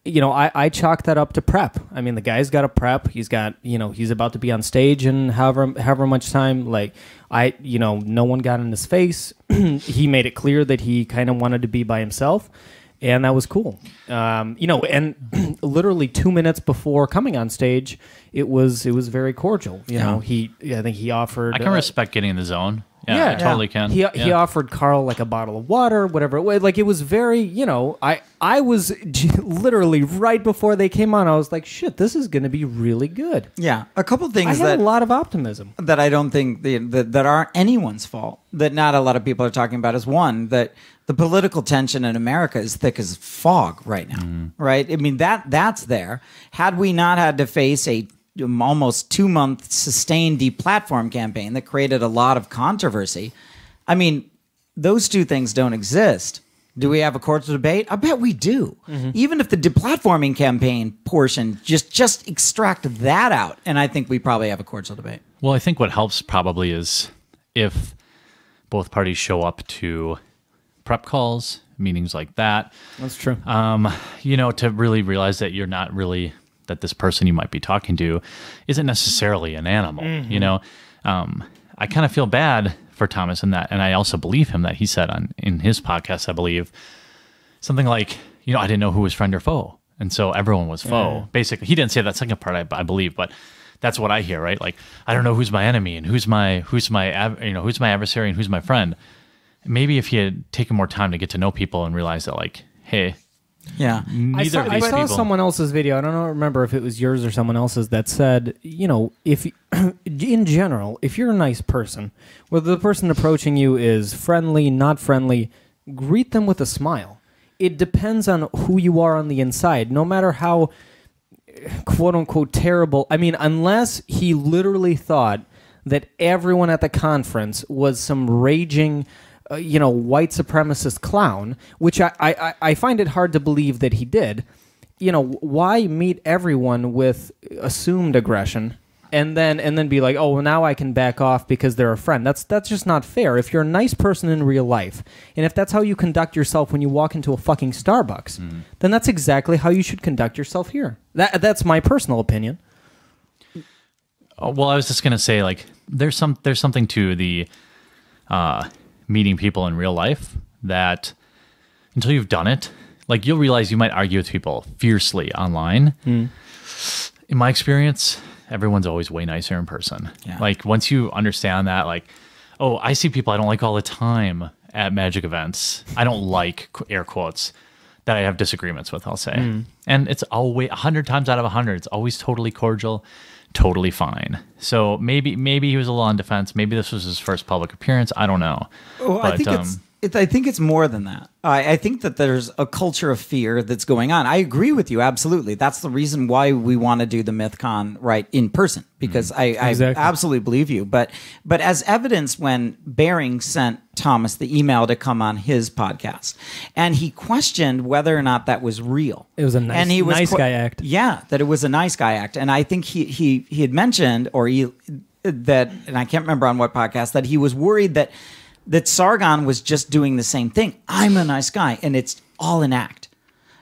I chalk that up to prep. I mean, the guy's got a prep. He's got, he's about to be on stage in however much time. Like, no one got in his face. He made it clear that he kind of wanted to be by himself, and that was cool. And literally 2 minutes before coming on stage, it was very cordial. I think he offered. I can respect getting in the zone. Yeah, I totally can. He offered Carl like a bottle of water, whatever. Like, it was very, I was literally right before they came on, I was like, shit, this is going to be really good. Yeah, a couple things I had a lot of optimism that I don't think that aren't anyone's fault, that not a lot of people are talking about, is one, that the political tension in America is thick as fog right now, right? I mean, that's there. Had we not had to face a almost 2-month sustained deplatform campaign that created a lot of controversy, I mean, those two things don't exist. Do we have a cordial debate? I bet we do. Even if the deplatforming campaign portion, just extract that out, and I think we probably have a cordial debate. Well, I think what helps probably is if both parties show up to prep calls, meetings like that. That's true. To really realize that you're not really, that this person you might be talking to isn't necessarily an animal. I kind of feel bad for Thomas in that, and I also believe him that he said in his podcast, I believe, something like, I didn't know who was friend or foe, and so everyone was foe. Basically, he didn't say that second part, I believe, but that's what I hear, right? Like, I don't know who's my enemy and who's my adversary and who's my friend. Maybe if he had taken more time to get to know people and realize that, like, hey. Yeah, I saw someone else's video. I don't remember if it was yours or someone else's that said, if in general, if you're a nice person, whether the person approaching you is friendly, not friendly, greet them with a smile. It depends on who you are on the inside, no matter how quote unquote terrible. I mean, unless he literally thought that everyone at the conference was some raging white supremacist clown, which I find it hard to believe that he did. Why meet everyone with assumed aggression and then be like, oh, well, now I can back off because they're a friend? That's just not fair. If you're a nice person in real life, and if that's how you conduct yourself when you walk into a fucking Starbucks, then that's exactly how you should conduct yourself here. That's my personal opinion. Well, I was just gonna say, like, there's something to the meeting people in real life that until you've done it, like you'll realize you might argue with people fiercely online. In my experience, everyone's always way nicer in person. Yeah. Like once you understand that, like, oh, I see people I don't like all the time at magic events. I don't like, air quotes, that I have disagreements with, I'll say. And it's always 100 times out of 100, it's always totally cordial, totally fine. So maybe he was a little on defense. Maybe this was his first public appearance. I don't know. Well, but, I think it's more than that. I think that there's a culture of fear that's going on. I agree with you, absolutely. That's the reason why we want to do the MythCon right in person, because I absolutely believe you. But as evidence, when Bering sent Thomas the email to come on his podcast, and he questioned whether or not that was real. It was a nice guy act. Yeah, that it was a nice guy act. And I think he had mentioned, that, and I can't remember on what podcast, that he was worried that Sargon was just doing the same thing. I'm a nice guy, and it's all an act,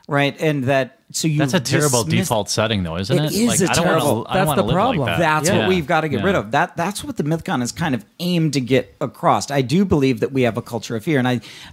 right? And that's a terrible default setting, though, isn't it? It is a terrible. That's the problem. Like That's what we've got to get rid of. That's what the MythCon is kind of aimed to get across. I do believe that we have a culture of fear, and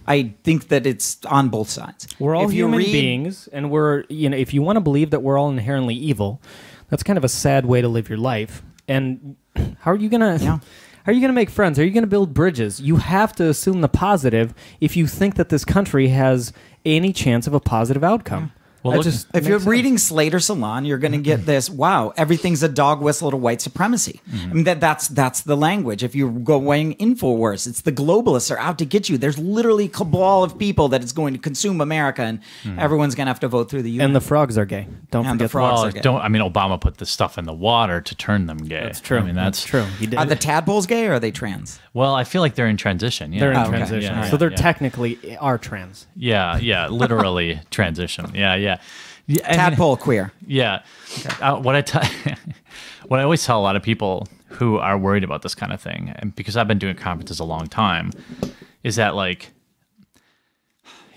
I think that it's on both sides. We're all human beings, and if you want to believe that we're all inherently evil, that's kind of a sad way to live your life. And how are you gonna? Yeah. How are you going to make friends? How are you going to build bridges? You have to assume the positive if you think that this country has any chance of a positive outcome. Well, if you're reading Slater Salon, you're going to get this, wow, everything's a dog whistle to white supremacy. I mean, that's the language. If you're going InfoWars, it's the globalists are out to get you. There's literally a cabal of people that is going to consume America, and everyone's going to have to vote through the UN. And the frogs are gay. Don't forget the frogs are gay. Obama put this stuff in the water to turn them gay. That's true. I mean, that's true. He did. Are the tadpoles gay or are they trans? Well, I feel like they're in transition. Yeah. They're in okay. transition. Yeah, so they're yeah. technically are trans. Yeah, literally transition. Yeah, Tadpole queer. Yeah. Okay. What I always tell a lot of people who are worried about this kind of thing, and because I've been doing conferences a long time, is that like,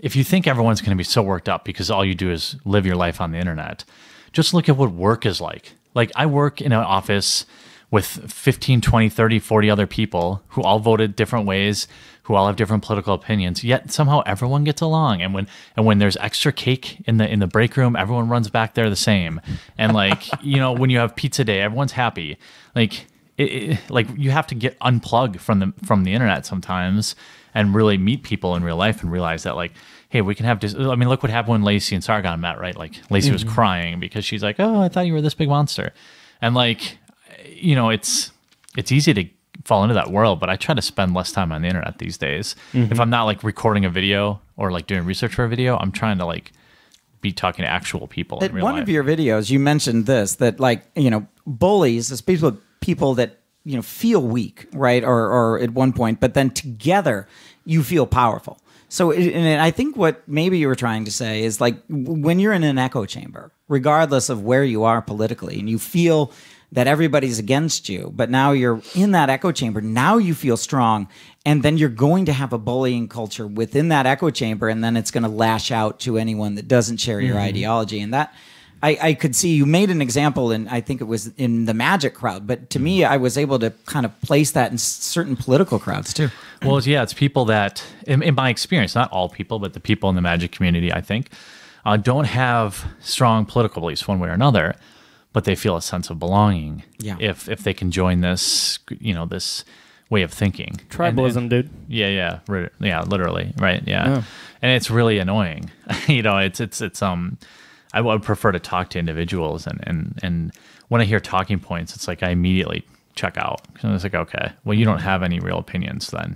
if you think everyone's going to be so worked up because all you do is live your life on the internet, just look at what work is like. Like I work in an office with 15, 20, 30, 40 other people who all voted different ways, who all have different political opinions, yet somehow everyone gets along. And when there's extra cake in the break room, everyone runs back there the same. And like, when you have pizza day, everyone's happy. Like like you have to get unplugged from the internet sometimes and really meet people in real life and realize that like, hey, we can have look what happened when Lacey and Sargon met, right? Like Lacey was crying because she's like, oh, I thought you were this big monster. And like, it's easy to fall into that world, but I try to spend less time on the internet these days. If I'm not like recording a video or like doing research for a video, I'm trying to like be talking to actual people in real life. One of your videos, you mentioned this, that like, bullies, especially people that, feel weak, right? Or at one point, but then together you feel powerful. So, and I think what maybe you were trying to say is like when you're in an echo chamber, regardless of where you are politically, and you feel that everybody's against you, but now you're in that echo chamber, now you feel strong, and then you're going to have a bullying culture within that echo chamber, and then it's going to lash out to anyone that doesn't share your ideology. And that, I could see you made an example, and I think it was in the magic crowd, but to me, I was able to kind of place that in certain political crowds too. Well, yeah, it's people that, in my experience, not all people, but the people in the magic community, I think, don't have strong political beliefs one way or another, but they feel a sense of belonging if they can join this, this way of thinking. Tribalism, dude. Yeah, literally, right? Yeah, and it's really annoying. It's I would prefer to talk to individuals, and when I hear talking points, it's like I immediately check out. So it's like, okay, well, you don't have any real opinions then.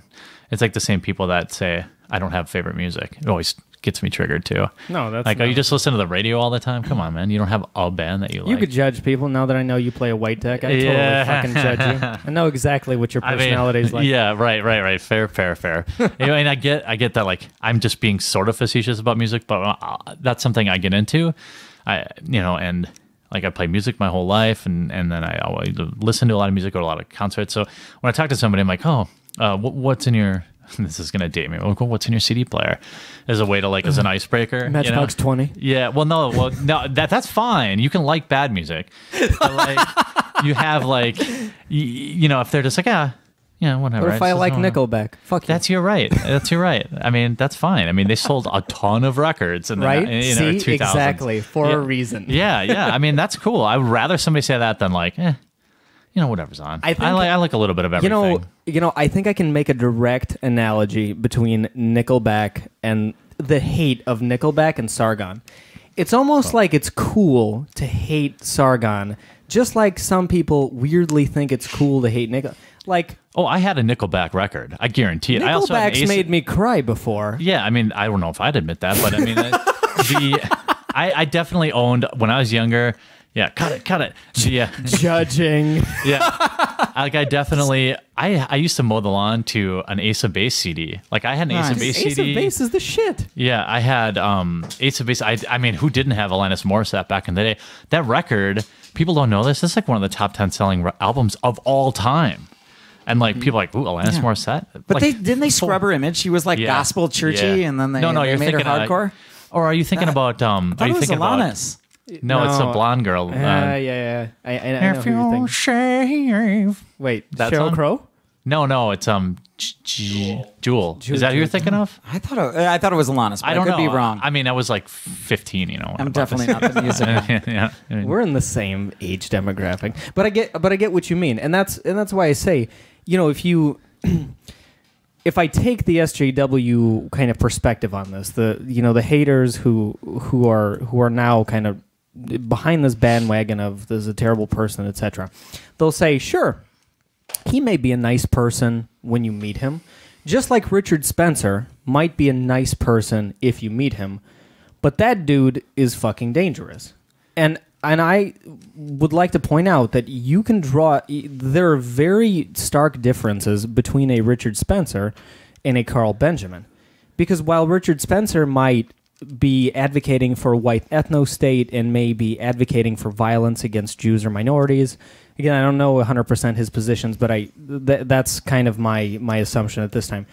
It's like the same people that say I don't have favorite music. It always gets me triggered too. No, that's like, oh, you just listen to the radio all the time? Come on, man. You don't have a band that you like. You could judge people now that I know you play a white deck. I totally fucking judge you. I know exactly what your personality is like. Yeah, right. Fair. And I get that, like, I'm just being sort of facetious about music, but that's something I get into. And like I play music my whole life, and then I always listen to a lot of music, go to a lot of concerts. So when I talk to somebody, I'm like, oh, what's in your... This is going to date me. What's in your CD player? As a way to like, as an icebreaker. Matchbox 20. Yeah. No, that's fine. You can like bad music. But like, you have like, if they're just like, Yeah, whatever. What if I like Nickelback? Fuck you. That's your right. That's your right. I mean, that's fine. I mean, they sold a ton of records in the right? See, 2000s. Exactly, for a reason. Yeah. I mean, that's cool. I would rather somebody say that than like, whatever's on. I like a little bit of everything. I think I can make a direct analogy between Nickelback and the hate of Nickelback and Sargon. It's almost like it's cool to hate Sargon, just like some people weirdly think it's cool to hate Nickelback. Like, I had a Nickelback record. I guarantee it. Nickelback's made me cry before. Yeah, I mean, I don't know if I'd admit that, but I mean, I definitely owned when I was younger. Yeah, cut it. Yeah, judging. Yeah, like I used to mow the lawn to an Ace of Base CD. Like I had an Ace of Base CD. Ace of Base is the shit. Yeah, I had Ace of Base. I mean, who didn't have Alanis Morissette back in the day? That record, people don't know this. It's like one of the top 10 selling albums of all time. And like people are like, ooh, Alanis Morissette. But like, didn't they scrub her image? She was like gospel churchy, and then they made her hardcore. Or are you thinking about? I thought it was Alanis. No, it's a blonde girl. Yeah. I know if who you're thinking. Shave. Wait, that Sheryl song? Crow? No, it's Jewel. Is that who you're thinking of? I thought it was Alanis. But I could be wrong. I mean, I was like 15. I'm definitely not the music. Yeah. We're in the same age demographic, but I get what you mean, and that's why I say, if I take the SJW kind of perspective on this, the haters who are now kind of behind this bandwagon of this is a terrible person, etc., they'll say, sure, he may be a nice person when you meet him, just like Richard Spencer might be a nice person if you meet him, but that dude is fucking dangerous. And I would like to point out that you can there are very stark differences between a Richard Spencer and a Carl Benjamin. Because while Richard Spencer might be advocating for a white ethno-state and may be advocating for violence against Jews or minorities, again, I don't know 100% his positions, but that's kind of my assumption at this time.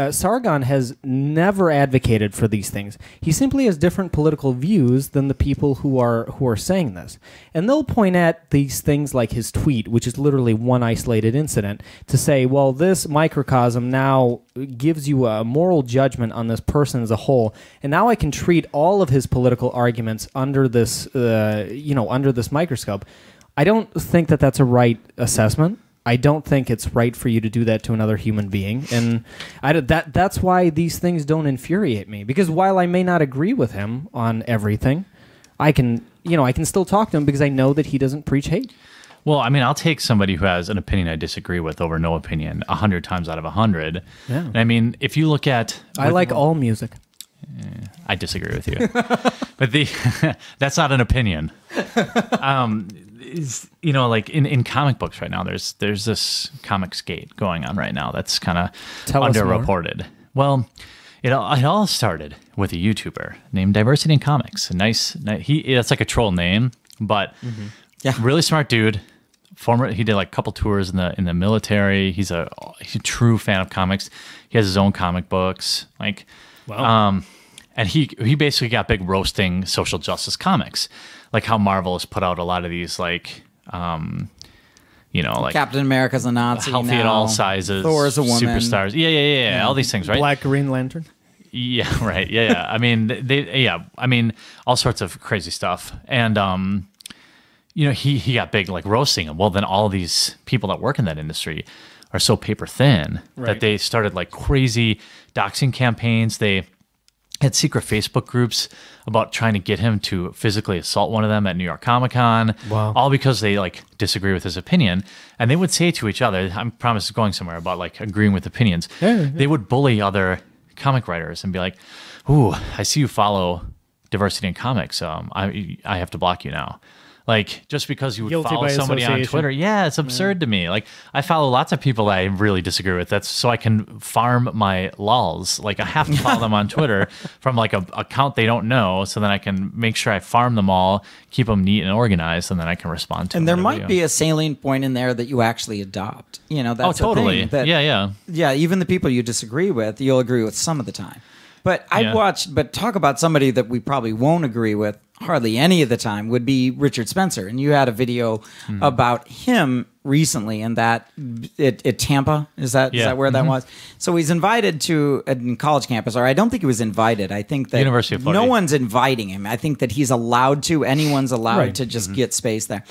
Sargon has never advocated for these things. He simply has different political views than the people who are saying this. And they'll point at these things like his tweet, which is literally one isolated incident, to say, well, this microcosm now gives you a moral judgment on this person as a whole, and now I can treat all of his political arguments under this microscope. I don't think that that's a right assessment. I don't think it's right for you to do that to another human being, and that's why these things don't infuriate me. Because while I may not agree with him on everything, I can still talk to him because I know that he doesn't preach hate. Well, I mean, I'll take somebody who has an opinion I disagree with over no opinion 100 times out of 100. Yeah. And I mean, if you look at, I like all music. I disagree with you, but that's not an opinion. Like in comic books right now, there's this comic skate going on right now that's kind of underreported. Well, it all started with a YouTuber named Diversity in Comics. That's like a troll name, but really smart dude. He did like a couple tours in the military. He's a true fan of comics. He has his own comic books. Like, wow. And he basically got big roasting social justice comics, like how Marvel has put out a lot of these like like Captain America's a Nazi, healthy at all sizes, Thor's a woman, superstars, yeah, all these things, right? Black Green Lantern. Yeah, right. Yeah. I mean, all sorts of crazy stuff. And, he got big, like roasting him. Well, then all these people that work in that industry are so paper thin that they started like crazy doxing campaigns. They had secret Facebook groups about trying to get him to physically assault one of them at New York Comic Con. Wow. All because they like disagree with his opinion. And they would say to each other, I promise it's going somewhere about like agreeing with opinions. Yeah. They would bully other comic writers and be like, ooh, I see you follow Diversity in Comics. I have to block you now. Like, just because you would Guilty follow somebody on Twitter. Yeah, it's absurd to me. Like, I follow lots of people that I really disagree with. That's so I can farm my lols. Like, I have to follow them on Twitter from, like, a account they don't know, so then I can make sure I farm them all, keep them neat and organized, and then I can respond to them. And there might be a salient point in there that you actually adopt. That's totally. The thing. Yeah, even the people you disagree with, you'll agree with some of the time. But talk about somebody that we probably won't agree with hardly any of the time would be Richard Spencer. And you had a video about him recently in that at Tampa. Is that where that was? So he's invited to a college campus, or I don't think he was invited. I think that University of Florida. No one's inviting him. I think that he's allowed to. Anyone's allowed to just get space there.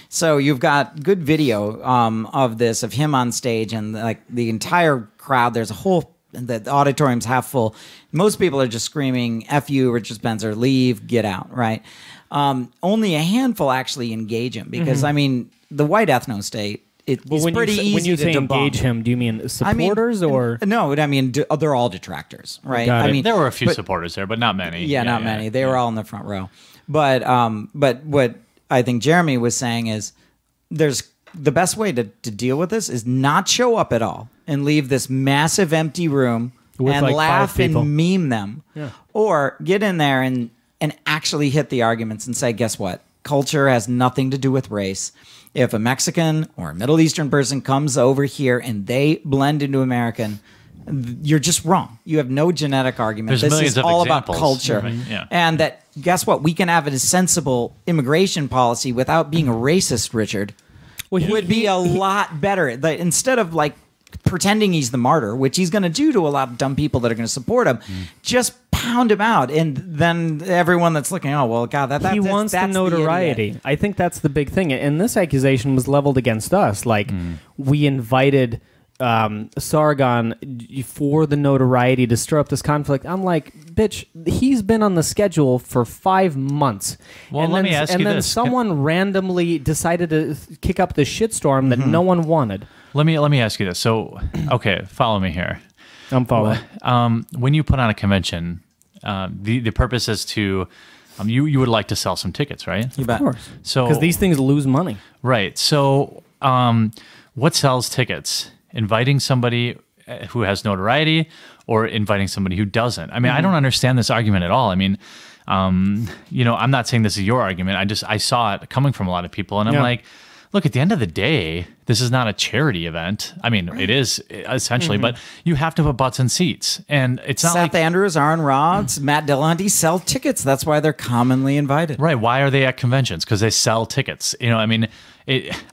So you've got good video of this, of him on stage, and like the entire crowd. There's a whole. The auditorium's half full. Most people are just screaming, "F you, Richard Spencer, leave, get out," right? Only a handful actually engage him because, I mean, the white ethno-state, it's pretty easy when you to say debunk. engage him, do you mean supporters or? No, I mean, they're all detractors, right? Got it. I mean, There were a few supporters there, but not many. Yeah, not many. They were all in the front row. But what I think Jeremy was saying is the best way to deal with this is not show up at all and leave this massive empty room With and like laugh 5 people. and meme them. Yeah. Or get in there and actually hit the arguments and say, guess what? Culture has nothing to do with race. If a Mexican or a Middle Eastern person comes over here and they blend into American, you're just wrong. You have no genetic argument. There's this millions is of all examples. about culture. Right, yeah. And that, guess what? We can have a sensible immigration policy without being a racist, Richard. Well, It would be a lot better. Instead of like pretending he's the martyr, which he's going to do to a lot of dumb people that are going to support him, just pound him out. And then everyone that's looking, oh, well, God, he wants the notoriety. I think that's the big thing. And this accusation was leveled against us. Like, we invited Sargon for the notoriety to stir up this conflict. I'm like, bitch, he's been on the schedule for 5 months. Well, and let then, me ask you And then this. someone randomly decided to kick up the shitstorm that no one wanted. Let me ask you this. So, okay, follow me here. I'm following. When you put on a convention, the purpose is to you would like to sell some tickets, right? You bet. Of course. So Because these things lose money. right. So what sells tickets? Inviting somebody who has notoriety or inviting somebody who doesn't? I mean, I don't understand this argument at all. I mean, I'm not saying this is your argument. I saw it coming from a lot of people, and I'm like, look, at the end of the day, this is not a charity event. I mean, it is essentially, but you have to put butts in seats, and it's not Seth Andrews, Aaron Rods, Matt Dillahunty sell tickets. That's why they're commonly invited. right. Why are they at conventions? Because they sell tickets. I mean,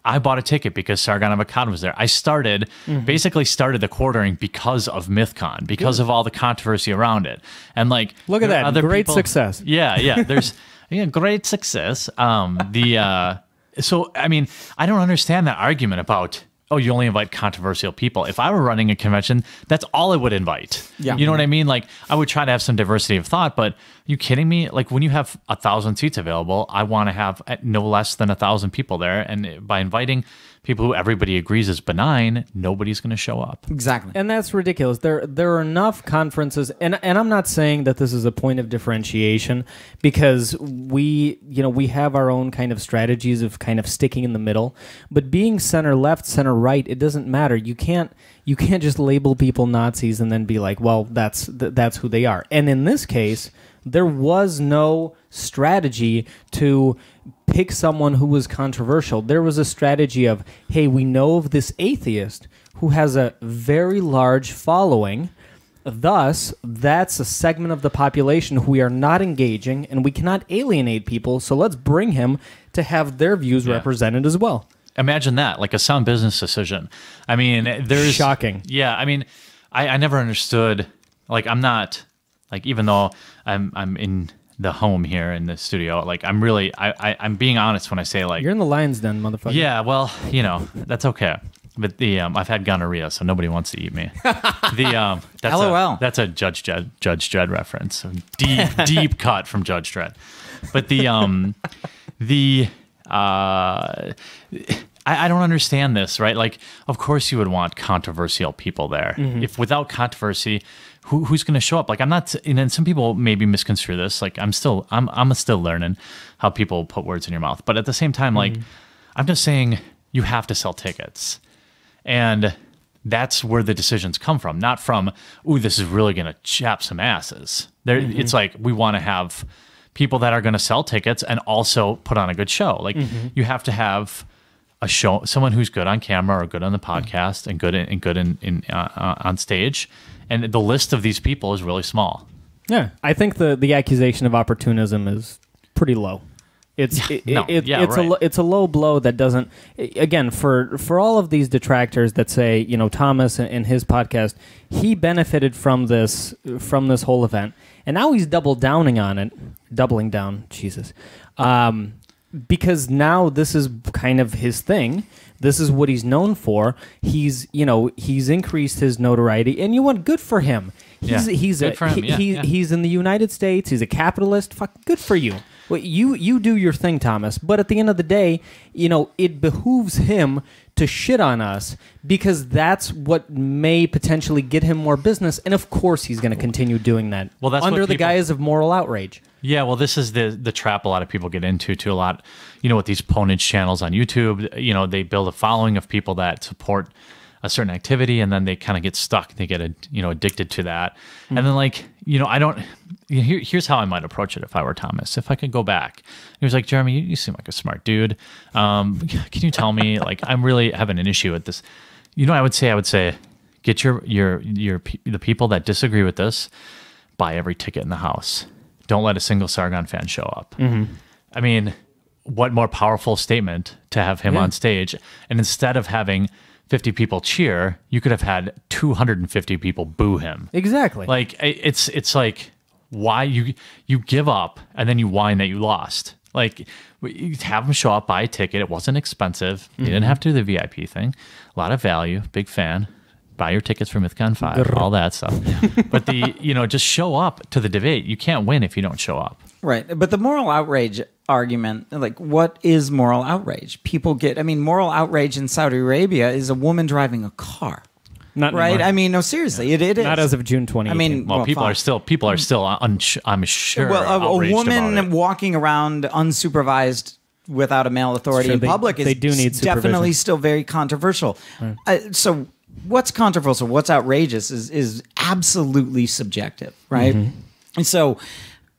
I bought a ticket because Sargon of Akkad was there. I basically started the quartering because of MythCon, because of all the controversy around it, and like, Look at that, great success. Yeah. There's great success. So, I mean, I don't understand that argument about, oh, you only invite controversial people. If I were running a convention, that's all I would invite. Yeah. You know what I mean? Like, I would try to have some diversity of thought, but are you kidding me? Like, when you have 1,000 seats available, I want to have no less than 1,000 people there. And by inviting people who everybody agrees is benign, nobody's going to show up. Exactly. And that's ridiculous. There are enough conferences, and I'm not saying that this is a point of differentiation, because we have our own kind of strategies of kind of sticking in the middle. But being center left, center right, it doesn't matter. You can't just label people Nazis and then be like, well, that's who they are. And in this case, there was no strategy to pick someone who was controversial. There was a strategy of, hey, we know of this atheist who has a very large following. Thus, that's a segment of the population who we are not engaging, and we cannot alienate people, so let's bring him to have their views represented as well. Imagine that, like a sound business decision. I mean, there's... Shocking. Yeah, I mean, I never understood, like, I'm not, like, even though I'm in the home here in the studio, like, I'm really, I'm being honest when I say, like... You're in the lion's den, motherfucker. Yeah, well, that's okay. But I've had gonorrhea, so nobody wants to eat me. That's LOL. That's a Judge Dredd reference. Deep cut from Judge Dredd. But I don't understand this, right? Like, of course you would want controversial people there. If without controversy, who's going to show up? Like, I'm not, and some people maybe misconstrue this. Like, I'm still learning how people put words in your mouth. But at the same time, like, I'm just saying you have to sell tickets. And that's where the decisions come from, not from, ooh, this is really going to chap some asses. It's like, we want to have people that are going to sell tickets and also put on a good show. Like, you have to have a show, someone who's good on camera or good on the podcast and good on stage. And the list of these people is really small. Yeah, I think the accusation of opportunism is pretty low. It's right. it's a low blow that doesn't, again, for all of these detractors that say, you know, Thomas and his podcast, he benefited from this whole event, and now he's doubling down, Jesus, because now this is kind of his thing. This is what he's known for. He's increased his notoriety, and you want good for him. He's in the United States. He's a capitalist. Fuck, good for you. Well, you do your thing, Thomas. But at the end of the day, you know, it behooves him to shit on us because that's what may potentially get him more business. And of course, he's going to continue doing that. Well, that's under the guise of moral outrage. Yeah, well, this is the trap a lot of people get into a lot. You know, with these ponage channels on YouTube, you know, they build a following of people that support a certain activity, and then they kind of get stuck. They get addicted to that, and then like, you know, here's how I might approach it if I were Thomas. If I could go back, he was like, Jeremy, you seem like a smart dude. Can you tell me, like, I'm really having an issue with this. You know, I would say, get the people that disagree with this, buy every ticket in the house. Don't let a single Sargon fan show up. Mm-hmm. I mean, what more powerful statement to have him on stage, and instead of having 50 people cheer, you could have had 250 people boo him. Exactly. Like, it's like, why you give up and then you whine that you lost. Like, you have them show up, buy a ticket. It wasn't expensive. You didn't have to do the VIP thing. A lot of value. Big fan. Buy your tickets for MythCon 5, all that stuff. But just show up to the debate. You can't win if you don't show up. Right. But the moral outrage argument, like, what is moral outrage? Moral outrage in Saudi Arabia is a woman driving a car. Not right. anymore. I mean, no, seriously, it is. Not as of June 2018. I mean, people are still, I'm sure. Well, a woman about it. walking around unsupervised without a male authority in public is definitely still very controversial. Right. So what's controversial, what's outrageous is absolutely subjective, right? Mm-hmm. And so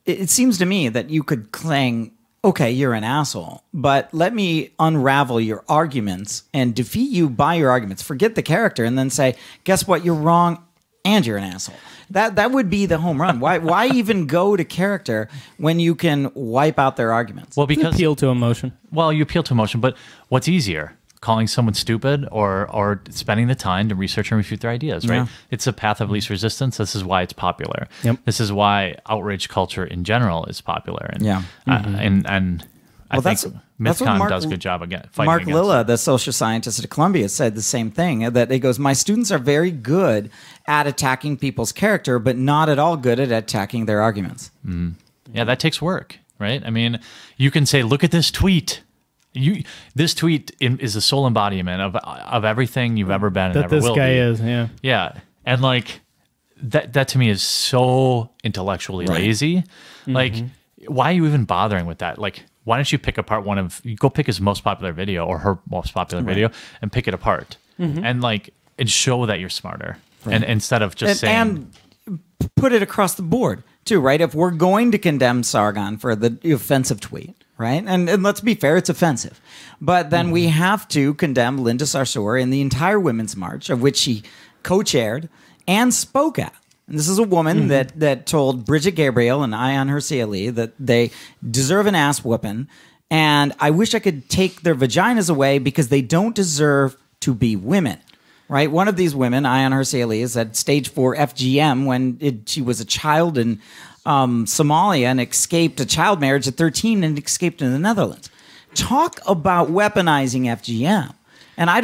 it seems to me that you could claim, okay, you're an asshole, but let me unravel your arguments and defeat you by your arguments. Forget the character and then say, guess what? You're wrong and you're an asshole. That would be the home run. Why even go to character when you can wipe out their arguments? Well, because appeal to emotion. Well, you appeal to emotion, but what's easier? Calling someone stupid or spending the time to research and refute their ideas, right? Yeah. It's a path of least resistance. This is why it's popular. Yep. This is why outrage culture in general is popular. And, I think MythCon does a good job again. Mark Lilla, the social scientist at Columbia, said the same thing, that he goes, my students are very good at attacking people's character, but not at all good at attacking their arguments. Mm. Yeah, that takes work, right? I mean, you can say, look at this tweet. This tweet is a sole embodiment of everything you've ever been and ever will be. That this guy is, yeah, and like that to me is so intellectually lazy. Mm-hmm. Like, why are you even bothering with that? Like, why don't you pick apart go pick his most popular video or her most popular video and pick it apart and show that you're smarter and instead of just saying and put it across the board too, right? If we're going to condemn Sargon for the offensive tweet. Right? And let's be fair, it's offensive. But then we have to condemn Linda Sarsour in the entire Women's March, of which she co-chaired and spoke at. And this is a woman that told Bridget Gabriel and Ayaan Hirsi Ali that they deserve an ass whooping, and I wish I could take their vaginas away because they don't deserve to be women. Right? One of these women, Ayaan Hirsi Ali, is at stage 4 FGM when she was a child in Somalia and escaped a child marriage at 13 and escaped in the Netherlands. Talk about weaponizing FGM. And I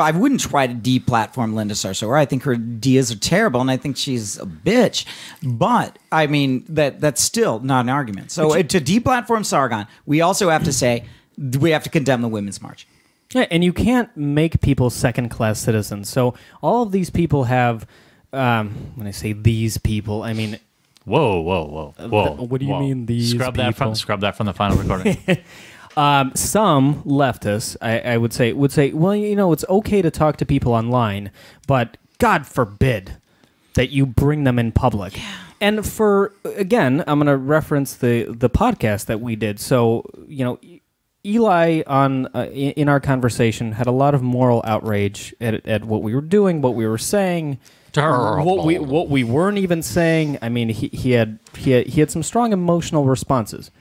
wouldn't try to deplatform Linda Sarsour. I think her ideas are terrible, and I think she's a bitch. But I mean, that's still not an argument. So to deplatform Sargon, we also have to say we have to condemn the Women's March. Yeah, and you can't make people second-class citizens. So all of these people have, when I say these people, I mean... Whoa. What do you mean these Scrub people? Scrub that from the final recording. Some leftists, I would say, well, you know, it's okay to talk to people online, but God forbid that you bring them in public. Yeah. And again, I'm going to reference the podcast that we did. So, you know, Eli in our conversation had a lot of moral outrage at what we were doing, what we were saying. What we weren't even saying. I mean, he had some strong emotional responses.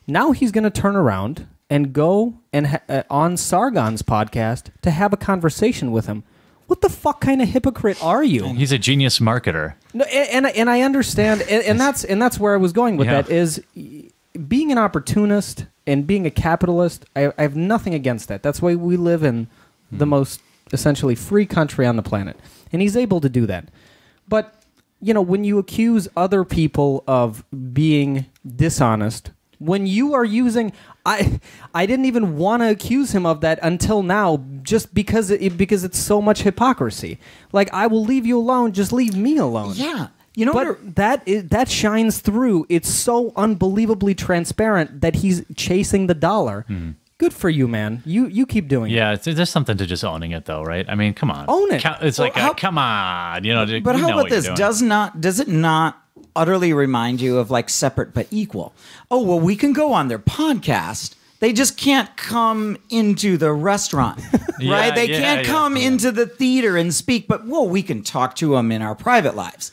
Now he's going to turn around and go and on Sargon's podcast to have a conversation with him. What the fuck kind of hypocrite are you? He's a genius marketer. No, and I understand, and that's where I was going with that is being an opportunist and being a capitalist. I have nothing against that. That's why we live in the most essentially free country on the planet, and he's able to do that. But when you accuse other people of being dishonest, when you are using, I didn't even want to accuse him of that until now, just because it's so much hypocrisy. Like, I will leave you alone, just leave me alone. Yeah. But that shines through. It's so unbelievably transparent that he's chasing the dollar. Good for you, man. You keep doing it. Yeah, there's something to just owning it, though, right? I mean, come on. Own it. It's come on. But how about this? Does it not utterly remind you of like Separate but Equal? Oh, well, we can go on their podcast. They just can't come into the restaurant, right? They can't come into the theater and speak, but we can talk to them in our private lives.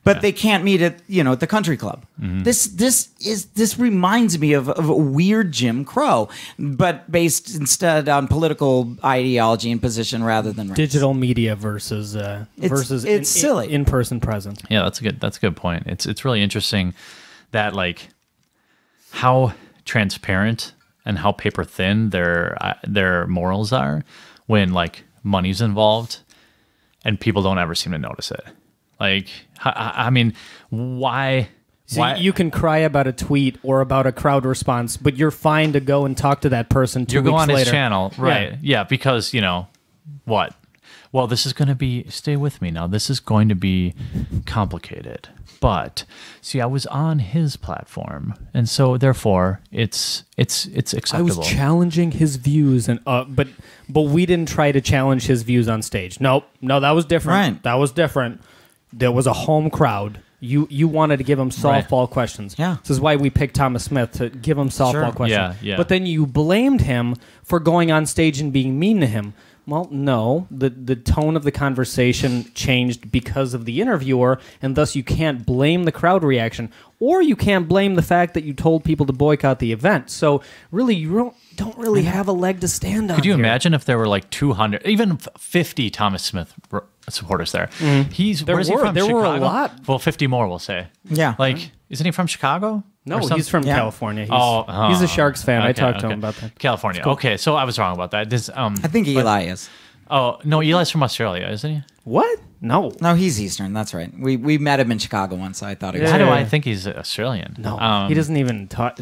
But they can't meet at the country club. This reminds me of a weird Jim Crow, but based instead on political ideology and position rather than race. Digital media versus it's silly in-person presence. Yeah, that's a good point. It's really interesting that like how transparent and how paper thin their morals are when like money's involved, and people don't ever seem to notice it. Like, I mean, why? So you can cry about a tweet or about a crowd response, but you're fine to go and talk to that person 2 weeks later. You go on his channel, right? Yeah, because what? Well, this is going to be. Stay with me now. This is going to be complicated. But see, I was on his platform, and so therefore, it's acceptable. I was challenging his views, and but we didn't try to challenge his views on stage. No, that was different. Right. That was different. There was a home crowd. You wanted to give him softball questions. Yeah. This is why we picked Thomas Smith to give him softball questions. Yeah. But then you blamed him for going on stage and being mean to him. Well, no. The tone of the conversation changed because of the interviewer, and thus you can't blame the crowd reaction, or you can't blame the fact that you told people to boycott the event. So really, you don't really have a leg to stand on. Could you imagine if there were like 200, even 50 Thomas Smith supporters there? Where's he from? There Chicago? were a lot. Well, 50 more, we'll say. Yeah. Like, isn't he from Chicago? No, he's from California. He's a Sharks fan. Okay, I talked to him about that. California. Cool. Okay, so I was wrong about that. I think Eli is. Oh, no, Eli's from Australia, isn't he? What? No, he's Eastern. That's right. We met him in Chicago once. So I thought he was. How do I think he's Australian? No, he doesn't even talk.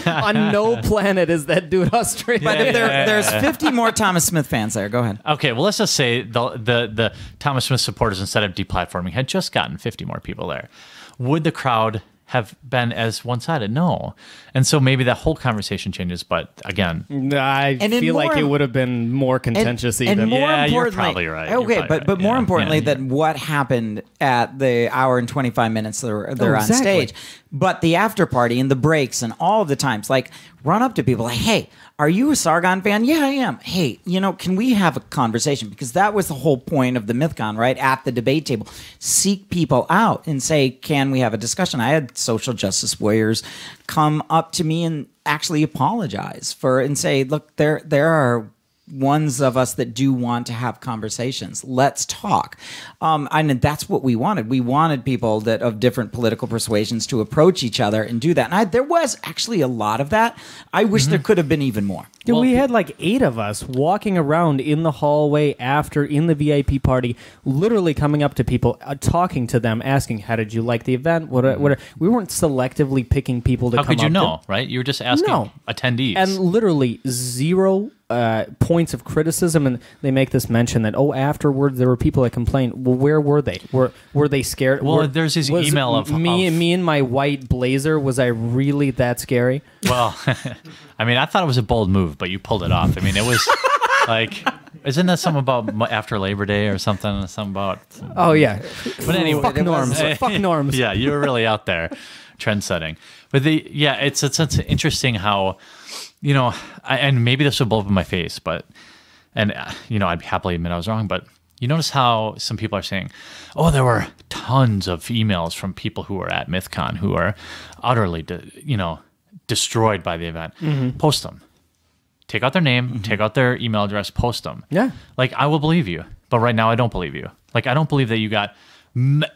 On no planet is that dude Australian. But if there's 50 more Thomas Smith fans there, go ahead. Okay, well, let's just say the Thomas Smith supporters, instead of deplatforming, had just gotten 50 more people there. Would the crowd have been as one-sided? No. And so maybe that whole conversation changes, but again... I feel like it would have been more contentious even. And more you're probably right. Okay, but more importantly than what happened at the hour and 25 minutes they're on stage, but the after party and the breaks and all of the times, like, run up to people like, hey, are you a Sargon fan? Yeah, I am. Hey, can we have a conversation? Because that was the whole point of the MythCon, right? At the debate table. Seek people out and say, can we have a discussion? I had social justice warriors come up to me and actually apologize and say, look, there are ones of us that do want to have conversations. Let's talk. And that's what we wanted. We wanted people that of different political persuasions to approach each other and do that. And there was actually a lot of that. I wish there could have been even more. Dude, we had like 8 of us walking around in the hallway in the VIP party, literally coming up to people, talking to them, asking, how did you like the event? What we weren't selectively picking people to come up to. How could you know, right? You were just asking attendees. And literally 0 points of criticism, and they make this mention that afterwards there were people that complained. Well, where were they? Were they scared? Well, there's his email of me in my white blazer. Was I really that scary? Well, I mean, I thought it was a bold move, but you pulled it off. I mean, it was like, isn't that something about after Labor Day or something? Something about. Oh yeah, but anyway, fuck norms. Fuck norms. Yeah, you were really out there, trend setting. But it's interesting how. And maybe this will blow up in my face, I'd happily admit I was wrong, but you notice how some people are saying, there were tons of emails from people who were at MythCon who are utterly, destroyed by the event, post them. Take out their name, take out their email address, post them. Yeah. Like, I will believe you. But right now, I don't believe you. Like, I don't believe that you got,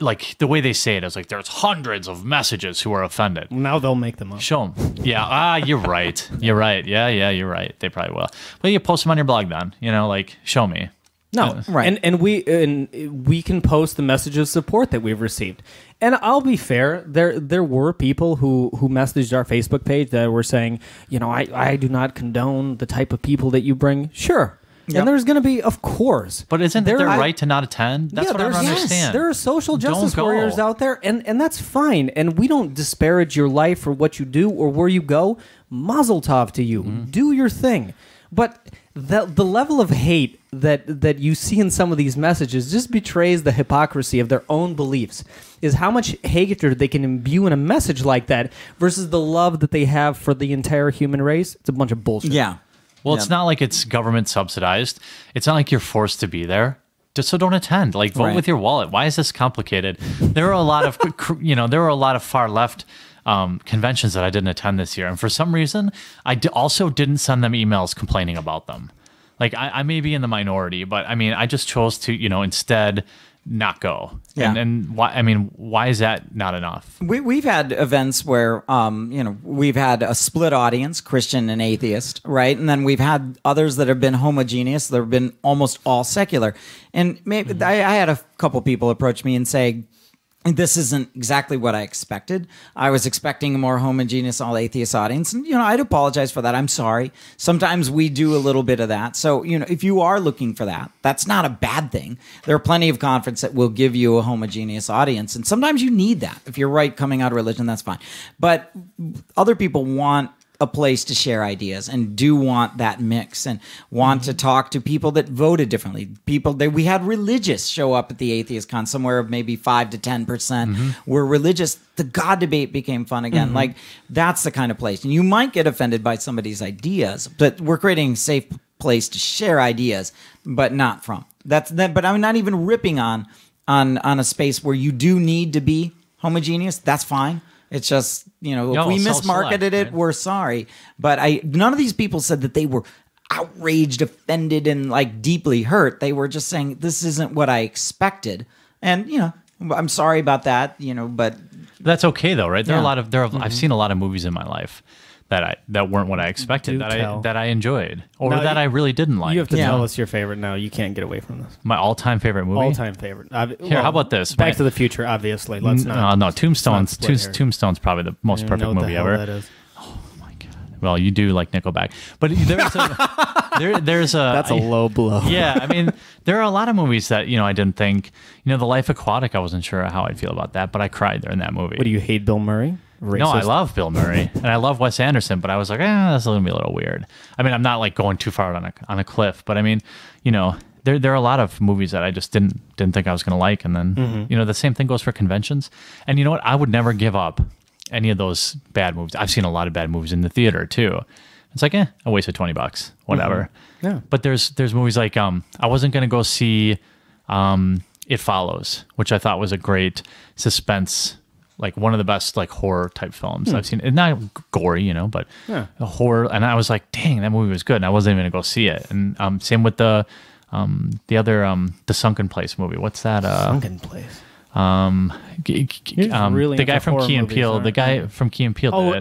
like, the way they say it is like, there's hundreds of messages who are offended. Now they'll make them up. Show them. Yeah. You're right. You're right. Yeah, you're right. They probably will. But you post them on your blog then. You know, like, show me. No, right. And we can post the message of support that we've received. And I'll be fair, there were people who messaged our Facebook page that were saying, you know, I do not condone the type of people that you bring. Sure. Yep. And there's going to be, of course. But isn't it their right to not attend? That's what I don't understand. Yes, there are social justice warriors out there, and that's fine. And we don't disparage your life or what you do or where you go. Mazel tov to you. Do your thing. But the level of hate that you see in some of these messages just betrays the hypocrisy of their own beliefs, is how much hatred they can imbue in a message like that versus the love that they have for the entire human race. It's a bunch of bullshit. Yeah. Well, it's not like it's government subsidized. It's not like you're forced to be there. Just so don't attend. Like, vote with your wallet. Why is this complicated? There are a lot of, there were a lot of far left conventions that I didn't attend this year, and for some reason, I also didn't send them emails complaining about them. Like, I may be in the minority, but I mean, I just chose to, instead not go. Yeah. And why? I mean, why is that not enough? We've had events where, we've had a split audience, Christian and atheist, right? And then we've had others that have been homogeneous. That have been almost all secular. And maybe I had a couple people approach me and say, this isn't exactly what I expected. I was expecting a more homogeneous, all atheist audience. And, I'd apologize for that. I'm sorry. Sometimes we do a little bit of that. So, if you are looking for that, that's not a bad thing. There are plenty of conferences that will give you a homogeneous audience. And sometimes you need that. If you're coming out of religion, that's fine. But other people want a place to share ideas and do want that mix and want to talk to people that voted differently. We had religious show up at the Atheist Con, somewhere of maybe 5 to 10% were religious. The God debate became fun again. Like, that's the kind of place. And you might get offended by somebody's ideas, but we're creating a safe place to share ideas, but not from. But I'm not even ripping on a space where you do need to be homogeneous. That's fine. It's just, if we mismarketed it, we're sorry. But none of these people said that they were outraged, offended, and deeply hurt. They were just saying, this isn't what I expected. And, I'm sorry about that, but that's okay though, right? There are a lot of I've seen a lot of movies in my life that weren't what I expected, that I enjoyed, or that I really didn't like. You have to tell us your favorite now. You can't get away from this. My all-time favorite movie? All-time favorite. Here, how about this? Back to the Future, obviously. Let's not. No, Tombstone's probably the most perfect movie ever. That is. Oh my God. Well, you do like Nickelback. But there's a That's a low blow. Yeah, I mean, there are a lot of movies that, I didn't think, The Life Aquatic, I wasn't sure how I'd feel about that, but I cried during that movie. What, do you hate Bill Murray? Racist? No, I love Bill Murray and I love Wes Anderson, but I was like, that's going to be a little weird. I mean, I'm not going too far on a cliff, but I mean, there are a lot of movies that I just didn't think I was going to like, and then the same thing goes for conventions. And you know what? I would never give up any of those bad movies. I've seen a lot of bad movies in the theater too. It's like, I wasted $20, whatever. Yeah. But there's movies like I wasn't going to go see It Follows, which I thought was a great suspense. One of the best horror type films I've seen. It's not gory, but a horror. And I was like, dang, that movie was good. And I wasn't even going to go see it. And same with the other the Sunken Place movie. What's that? Sunken Place. Really the guy from Key and Peele. The guy from Key and Peele.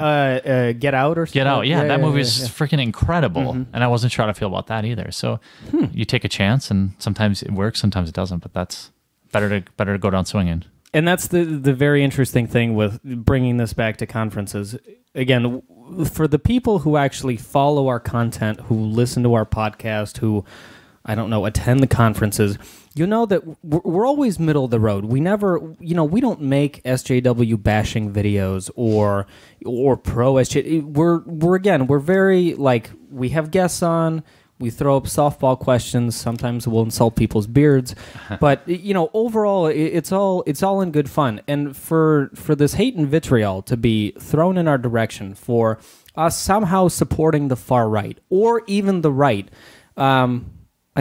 Get Out or something? Get Out. Yeah, that movie is freaking incredible. And I wasn't sure how to feel about that either. So you take a chance, and sometimes it works, sometimes it doesn't. But that's better to go down swinging. And that's the very interesting thing with bringing this back to conferences. Again, for the people who actually follow our content, who listen to our podcast, who, attend the conferences, that we're always middle of the road. We never, we don't make SJW bashing videos or pro SJ. We're very, we have guests on. We throw up softball questions. Sometimes we'll insult people's beards, but overall, it's all in good fun. And for this hate and vitriol to be thrown in our direction, for us somehow supporting the far right or even the right, I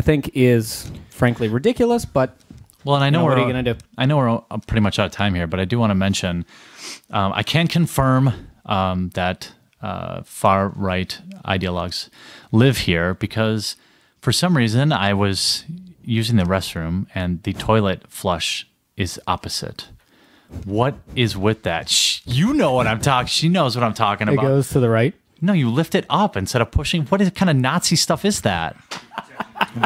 think is frankly ridiculous. But well, and I know what are you going to do? I know we're pretty much out of time here, but I do want to mention I can confirm that far right ideologues live here, because for some reason I was using the restroom and the toilet flush is opposite. What is with that? You know what I'm talking. She knows what I'm talking about. It goes to the right. No, you lift it up instead of pushing. What kind of Nazi stuff is that?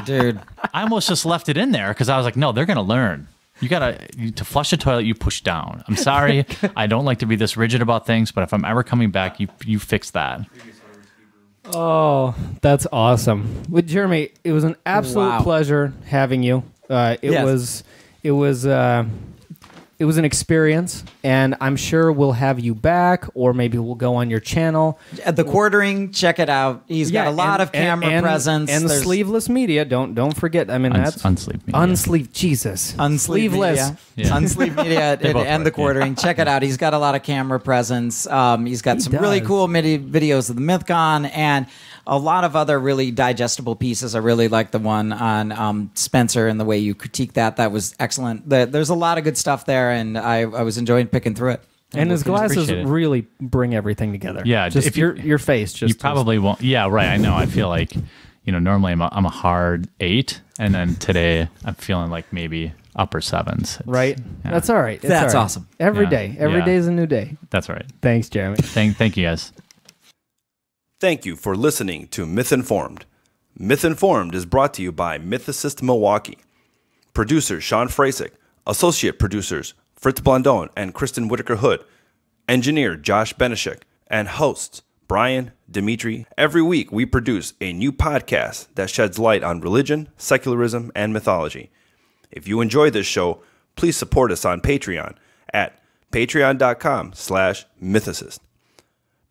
Dude. I almost just left it in there because I was like, no, they're going to learn. To flush a toilet, you push down. I'm sorry. I don't like to be this rigid about things, but if I'm ever coming back, you fix that. Oh, that's awesome. With Jeremy, it was an absolute pleasure having you. It was an experience, and I'm sure we'll have you back, or maybe we'll go on your channel. The Quartering, check it out. He's got a lot of camera presence. And Sleeveless Media, don't forget. I mean, that's Unsleeved Media. Unsleeved, Jesus. Sleeveless. Unsleeved Media and The Quartering. Check it out. He's got a lot of camera presence. He's got some really cool videos of the MythCon, and a lot of other really digestible pieces. I really like the one on Spencer and the way you critique that. That was excellent. There's a lot of good stuff there, and I was enjoying picking through it. And his glasses really bring everything together. Yeah, just if your face. Just you probably won't. Yeah, right. I know. I feel like normally I'm a hard 8, and then today I'm feeling like maybe upper 7s. Right. Yeah. That's all right. That's awesome. Every day is a new day. That's right. Thanks, Jeremy. Thank you, guys. Thank you for listening to Myth Informed. Myth Informed is brought to you by Mythicist Milwaukee. Producer Sean Frasick, associate producers Fritz Blondone and Kristen Whitaker Hood, engineer Josh Benishek, and hosts Brian, Dimitri. Every week we produce a new podcast that sheds light on religion, secularism, and mythology. If you enjoy this show, please support us on Patreon at patreon.com/mythicist.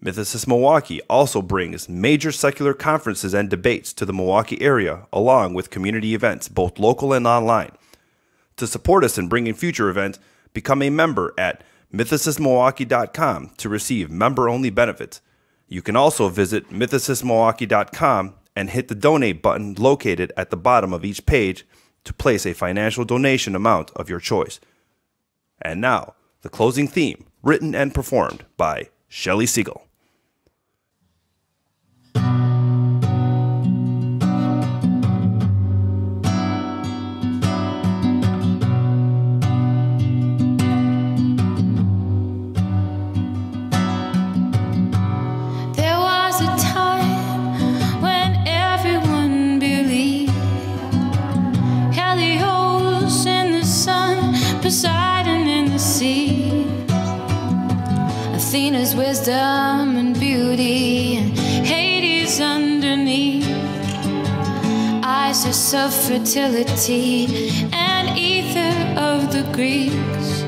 Mythicist Milwaukee also brings major secular conferences and debates to the Milwaukee area, along with community events, both local and online. To support us in bringing future events, become a member at mythicistmilwaukee.com to receive member-only benefits. You can also visit mythicistmilwaukee.com and hit the donate button located at the bottom of each page to place a financial donation amount of your choice. And now, the closing theme, written and performed by Shelley Siegel. Poseidon in the sea, Athena's wisdom and beauty, and Hades underneath, Isis of fertility, and ether of the Greeks.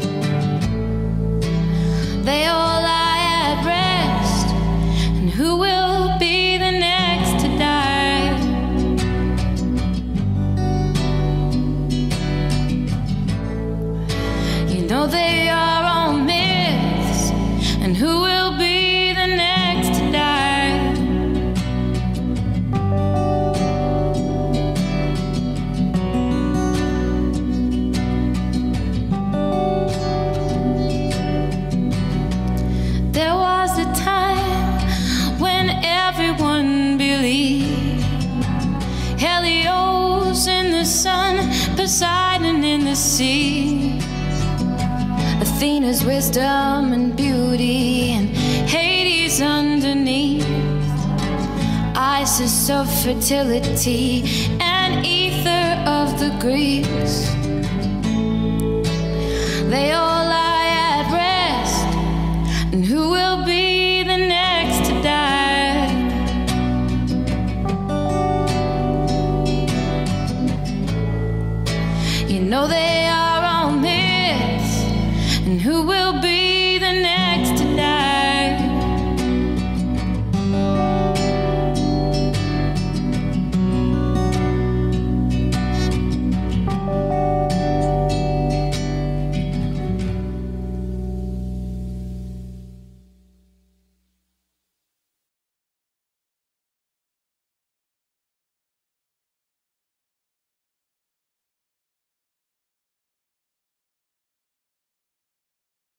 They all lie at rest, and who will be the next to die? They are all myths, and who will be the next to die? There was a time when everyone believed, Helios in the sun, Poseidon in the sea, Athena's wisdom and beauty, and Hades underneath, Isis of fertility, and ether of the Greeks. They all